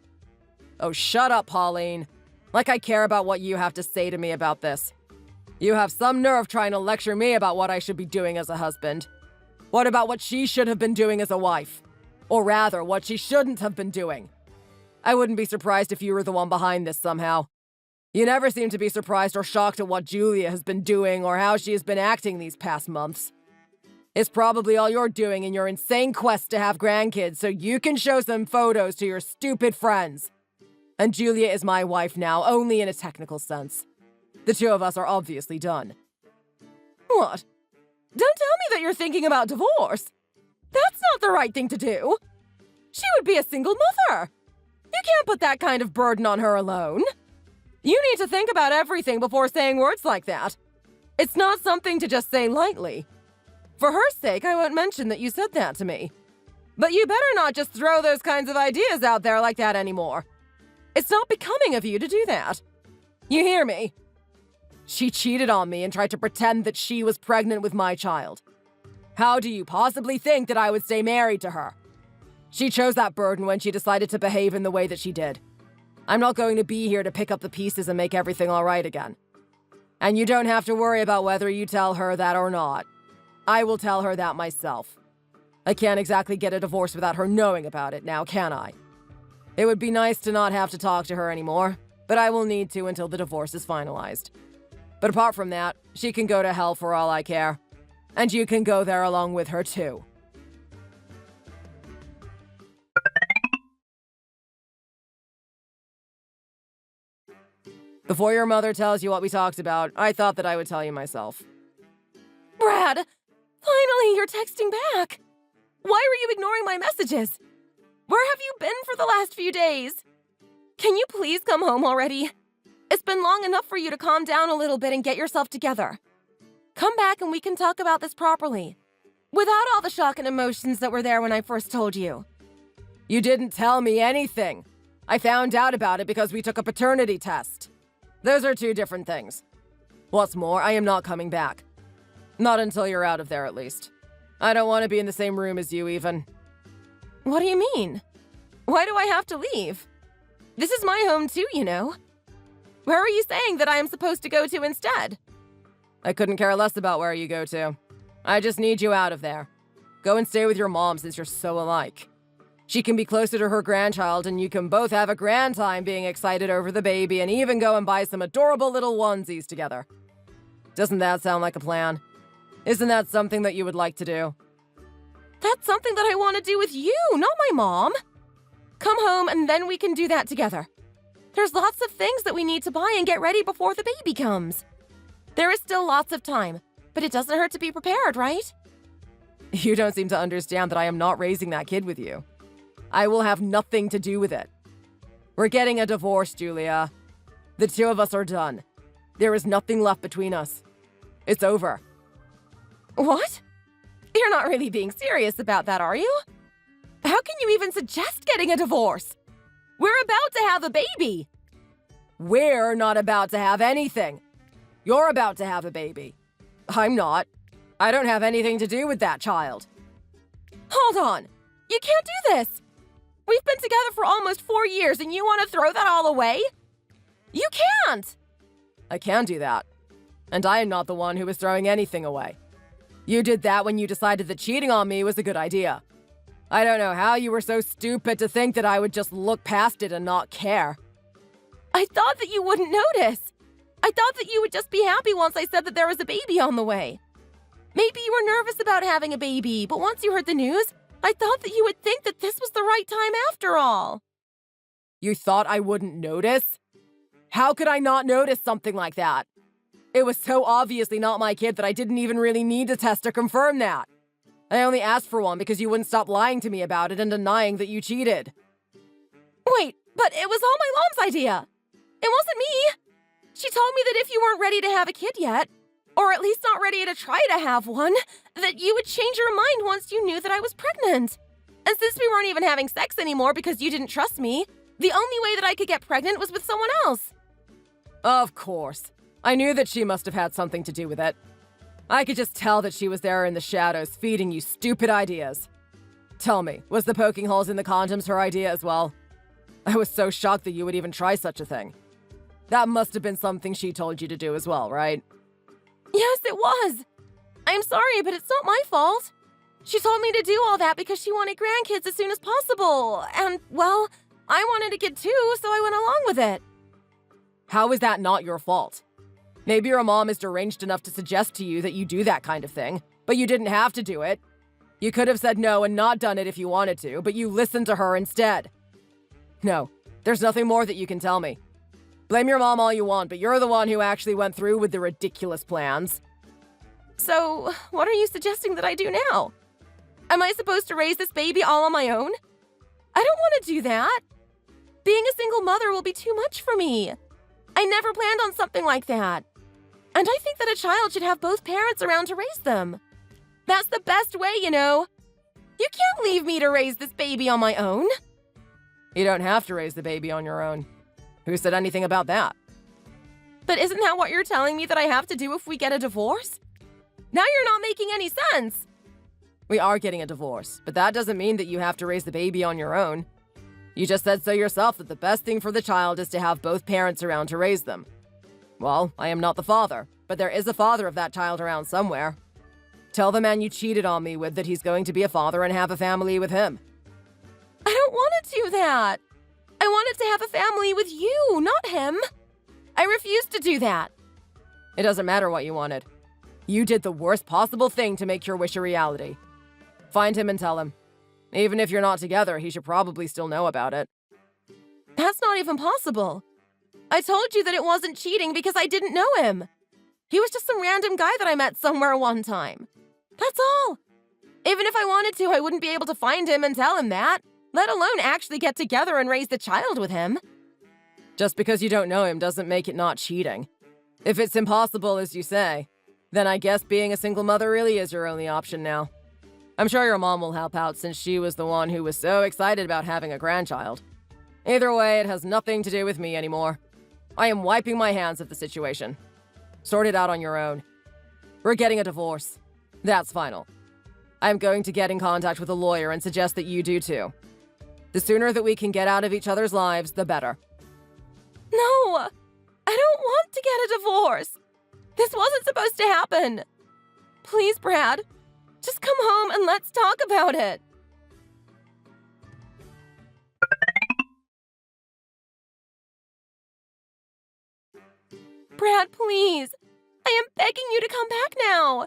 Oh, shut up, Pauline. Like I care about what you have to say to me about this. You have some nerve trying to lecture me about what I should be doing as a husband. What about what she should have been doing as a wife? Or rather, what she shouldn't have been doing? I wouldn't be surprised if you were the one behind this somehow. You never seem to be surprised or shocked at what Julia has been doing or how she has been acting these past months. It's probably all you're doing in your insane quest to have grandkids so you can show some photos to your stupid friends. And Julia is my wife now, only in a technical sense. The two of us are obviously done. What? Don't tell me that you're thinking about divorce. That's not the right thing to do. She would be a single mother. You can't put that kind of burden on her alone. You need to think about everything before saying words like that. It's not something to just say lightly. For her sake, I won't mention that you said that to me. But you better not just throw those kinds of ideas out there like that anymore. It's not becoming of you to do that. You hear me? She cheated on me and tried to pretend that she was pregnant with my child. How do you possibly think that I would stay married to her? She chose that burden when she decided to behave in the way that she did. I'm not going to be here to pick up the pieces and make everything all right again. And you don't have to worry about whether you tell her that or not. I will tell her that myself. I can't exactly get a divorce without her knowing about it now, can I? It would be nice to not have to talk to her anymore, but I will need to until the divorce is finalized. But apart from that, she can go to hell for all I care. And you can go there along with her too. Before your mother tells you what we talked about, I thought that I would tell you myself. Brad, finally you're texting back. Why were you ignoring my messages? Where have you been for the last few days? Can you please come home already? It's been long enough for you to calm down a little bit and get yourself together. Come back and we can talk about this properly, without all the shock and emotions that were there when I first told you. You didn't tell me anything. I found out about it because we took a paternity test. Those are two different things. What's more, I am not coming back. Not until you're out of there, at least. I don't want to be in the same room as you, even. What do you mean? Why do I have to leave? This is my home too, you know. Where are you saying that I am supposed to go to instead? I couldn't care less about where you go to. I just need you out of there. Go and stay with your mom since you're so alike. She can be closer to her grandchild and you can both have a grand time being excited over the baby and even go and buy some adorable little onesies together. Doesn't that sound like a plan? Isn't that something that you would like to do? That's something that I want to do with you, not my mom. Come home and then we can do that together. There's lots of things that we need to buy and get ready before the baby comes. There is still lots of time, but it doesn't hurt to be prepared, right? You don't seem to understand that I am not raising that kid with you. I will have nothing to do with it. We're getting a divorce, Julia. The two of us are done. There is nothing left between us. It's over. What? You're not really being serious about that, are you? How can you even suggest getting a divorce? We're about to have a baby. We're not about to have anything. You're about to have a baby. I'm not. I don't have anything to do with that child. Hold on. You can't do this. We've been together for almost 4 years and you want to throw that all away? You can't. I can do that. And I am not the one who is throwing anything away. You did that when you decided that cheating on me was a good idea. I don't know how you were so stupid to think that I would just look past it and not care. I thought that you wouldn't notice. I thought that you would just be happy once I said that there was a baby on the way. Maybe you were nervous about having a baby, but once you heard the news, I thought that you would think that this was the right time after all. You thought I wouldn't notice? How could I not notice something like that? It was so obviously not my kid that I didn't even really need a test to confirm that. I only asked for one because you wouldn't stop lying to me about it and denying that you cheated. Wait, but it was all my mom's idea. It wasn't me. She told me that if you weren't ready to have a kid yet, or at least not ready to try to have one, that you would change your mind once you knew that I was pregnant. And since we weren't even having sex anymore because you didn't trust me, the only way that I could get pregnant was with someone else. Of course. I knew that she must have had something to do with it. I could just tell that she was there in the shadows, feeding you stupid ideas. Tell me, was the poking holes in the condoms her idea as well? I was so shocked that you would even try such a thing. That must have been something she told you to do as well, right? Yes, it was. I'm sorry, but it's not my fault. She told me to do all that because she wanted grandkids as soon as possible. And, well, I wanted a kid too, so I went along with it. How is that not your fault? Maybe your mom is deranged enough to suggest to you that you do that kind of thing, but you didn't have to do it. You could have said no and not done it if you wanted to, but you listened to her instead. No, there's nothing more that you can tell me. Blame your mom all you want, but you're the one who actually went through with the ridiculous plans. So, what are you suggesting that I do now? Am I supposed to raise this baby all on my own? I don't want to do that. Being a single mother will be too much for me. I never planned on something like that. And I think that a child should have both parents around to raise them. That's the best way, you know. You can't leave me to raise this baby on my own. You don't have to raise the baby on your own. Who said anything about that? But isn't that what you're telling me that I have to do if we get a divorce? Now you're not making any sense. We are getting a divorce, but that doesn't mean that you have to raise the baby on your own. You just said so yourself that the best thing for the child is to have both parents around to raise them. Well, I am not the father, but there is a father of that child around somewhere. Tell the man you cheated on me with that he's going to be a father and have a family with him. I don't want to do that. I wanted to have a family with you, not him. I refuse to do that. It doesn't matter what you wanted. You did the worst possible thing to make your wish a reality. Find him and tell him. Even if you're not together, he should probably still know about it. That's not even possible. I told you that it wasn't cheating because I didn't know him. He was just some random guy that I met somewhere one time. That's all. Even if I wanted to, I wouldn't be able to find him and tell him that, let alone actually get together and raise the child with him. Just because you don't know him doesn't make it not cheating. If it's impossible, as you say, then I guess being a single mother really is your only option now. I'm sure your mom will help out since she was the one who was so excited about having a grandchild. Either way, it has nothing to do with me anymore. I am wiping my hands of the situation. Sort it out on your own. We're getting a divorce. That's final. I'm going to get in contact with a lawyer and suggest that you do too. The sooner that we can get out of each other's lives, the better. No, I don't want to get a divorce. This wasn't supposed to happen. Please, Brad, just come home and let's talk about it. Brad, please. I am begging you to come back now.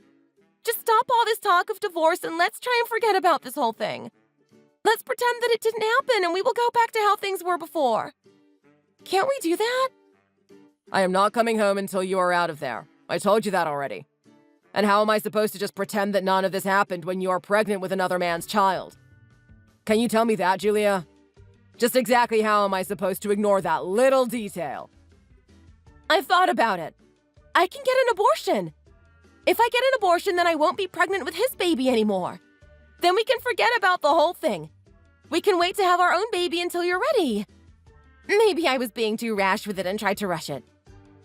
Just stop all this talk of divorce and let's try and forget about this whole thing. Let's pretend that it didn't happen and we will go back to how things were before. Can't we do that? I am not coming home until you are out of there. I told you that already. And how am I supposed to just pretend that none of this happened when you are pregnant with another man's child? Can you tell me that, Julia? Just exactly how am I supposed to ignore that little detail? I've thought about it. I can get an abortion. If I get an abortion, then I won't be pregnant with his baby anymore. Then we can forget about the whole thing. We can wait to have our own baby until you're ready. Maybe I was being too rash with it and tried to rush it.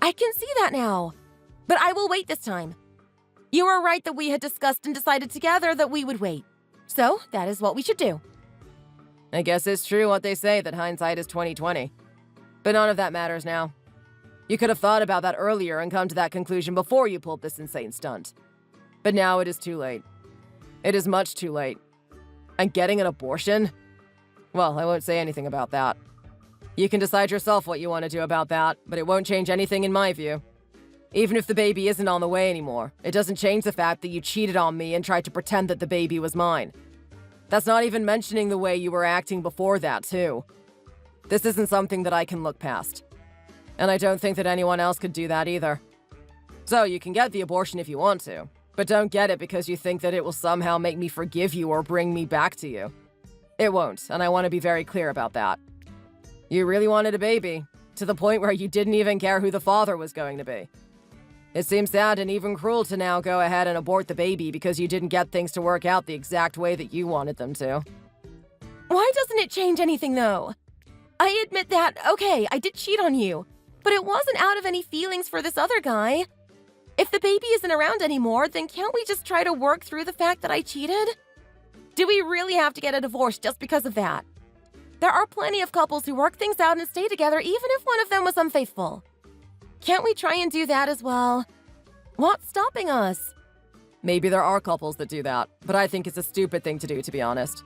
I can see that now. But I will wait this time. You were right that we had discussed and decided together that we would wait. So that is what we should do. I guess it's true what they say that hindsight is 20/20. But none of that matters now. You could have thought about that earlier and come to that conclusion before you pulled this insane stunt. But now it is too late. It is much too late. And getting an abortion? Well, I won't say anything about that. You can decide yourself what you want to do about that, but it won't change anything in my view. Even if the baby isn't on the way anymore, it doesn't change the fact that you cheated on me and tried to pretend that the baby was mine. That's not even mentioning the way you were acting before that, too. This isn't something that I can look past. And I don't think that anyone else could do that either. So you can get the abortion if you want to, but don't get it because you think that it will somehow make me forgive you or bring me back to you. It won't, and I want to be very clear about that. You really wanted a baby, to the point where you didn't even care who the father was going to be. It seems sad and even cruel to now go ahead and abort the baby because you didn't get things to work out the exact way that you wanted them to. Why doesn't it change anything, though? I admit that, okay, I did cheat on you, but it wasn't out of any feelings for this other guy. If the baby isn't around anymore, then can't we just try to work through the fact that I cheated? Do we really have to get a divorce just because of that? There are plenty of couples who work things out and stay together even if one of them was unfaithful. Can't we try and do that as well? What's stopping us? Maybe there are couples that do that, but I think it's a stupid thing to do, to be honest.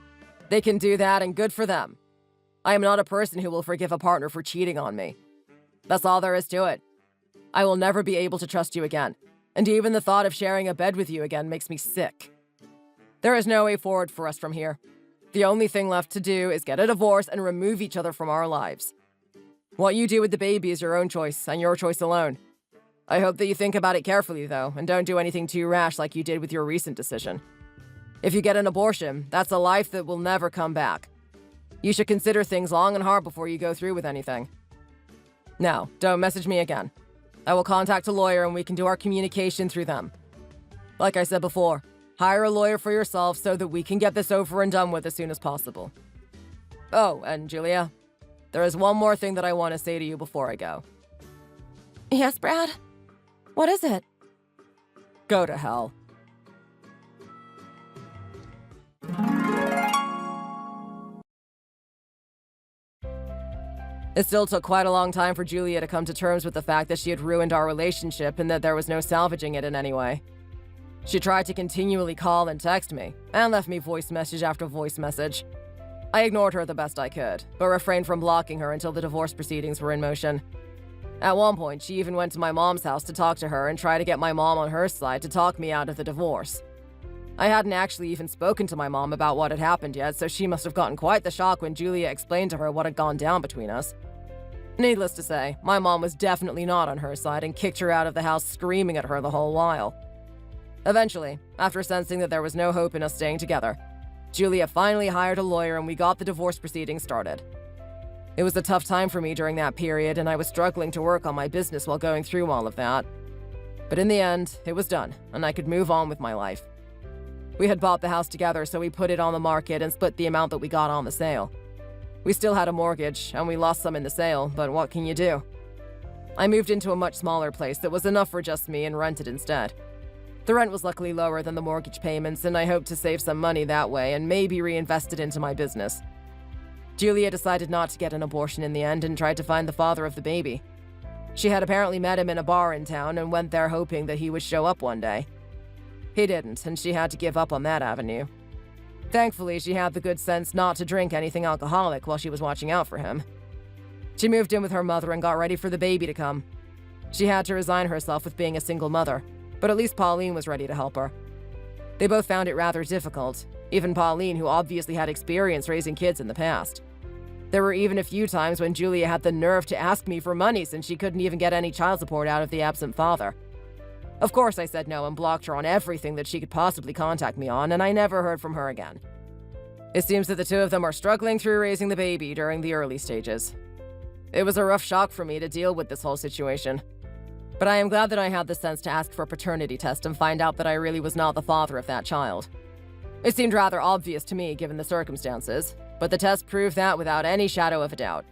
They can do that and good for them. I am not a person who will forgive a partner for cheating on me. That's all there is to it. I will never be able to trust you again, and even the thought of sharing a bed with you again makes me sick. There is no way forward for us from here. The only thing left to do is get a divorce and remove each other from our lives. What you do with the baby is your own choice, and your choice alone. I hope that you think about it carefully, though, and don't do anything too rash like you did with your recent decision. If you get an abortion, that's a life that will never come back. You should consider things long and hard before you go through with anything. Now, don't message me again. I will contact a lawyer and we can do our communication through them. Like I said before, hire a lawyer for yourself so that we can get this over and done with as soon as possible. Oh, and Julia, there is one more thing that I want to say to you before I go. Yes, Brad? What is it? Go to hell. It still took quite a long time for Julia to come to terms with the fact that she had ruined our relationship and that there was no salvaging it in any way. She tried to continually call and text me, and left me voice message after voice message. I ignored her the best I could, but refrained from blocking her until the divorce proceedings were in motion. At one point, she even went to my mom's house to talk to her and try to get my mom on her side to talk me out of the divorce. I hadn't actually even spoken to my mom about what had happened yet, so she must have gotten quite the shock when Julia explained to her what had gone down between us. Needless to say, my mom was definitely not on her side and kicked her out of the house screaming at her the whole while. Eventually, after sensing that there was no hope in us staying together, Julia finally hired a lawyer and we got the divorce proceedings started. It was a tough time for me during that period and I was struggling to work on my business while going through all of that. But in the end, it was done and I could move on with my life. We had bought the house together, so we put it on the market and split the amount that we got on the sale. We still had a mortgage, and we lost some in the sale, but what can you do? I moved into a much smaller place that was enough for just me and rented instead. The rent was luckily lower than the mortgage payments, and I hoped to save some money that way and maybe reinvest it into my business. Julia decided not to get an abortion in the end and tried to find the father of the baby. She had apparently met him in a bar in town and went there hoping that he would show up one day. He didn't, and she had to give up on that avenue. Thankfully, she had the good sense not to drink anything alcoholic while she was watching out for him. She moved in with her mother and got ready for the baby to come. She had to resign herself with being a single mother, but at least Pauline was ready to help her. They both found it rather difficult, even Pauline, who obviously had experience raising kids in the past. There were even a few times when Julia had the nerve to ask me for money since she couldn't even get any child support out of the absent father. Of course I said no and blocked her on everything that she could possibly contact me on, and I never heard from her again. It seems that the two of them are struggling through raising the baby during the early stages. It was a rough shock for me to deal with this whole situation. But I am glad that I had the sense to ask for a paternity test and find out that I really was not the father of that child. It seemed rather obvious to me given the circumstances, but the test proved that without any shadow of a doubt.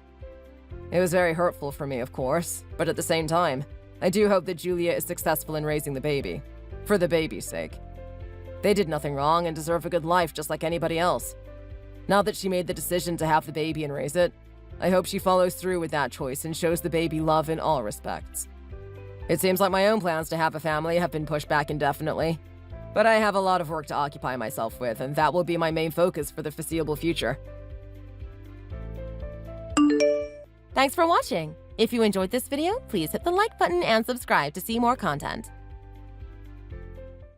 It was very hurtful for me, of course, but at the same time, I do hope that Julia is successful in raising the baby, for the baby's sake. They did nothing wrong and deserve a good life just like anybody else. Now that she made the decision to have the baby and raise it, I hope she follows through with that choice and shows the baby love in all respects. It seems like my own plans to have a family have been pushed back indefinitely, but I have a lot of work to occupy myself with, and that will be my main focus for the foreseeable future. Thanks for watching! If you enjoyed this video, please hit the like button and subscribe to see more content.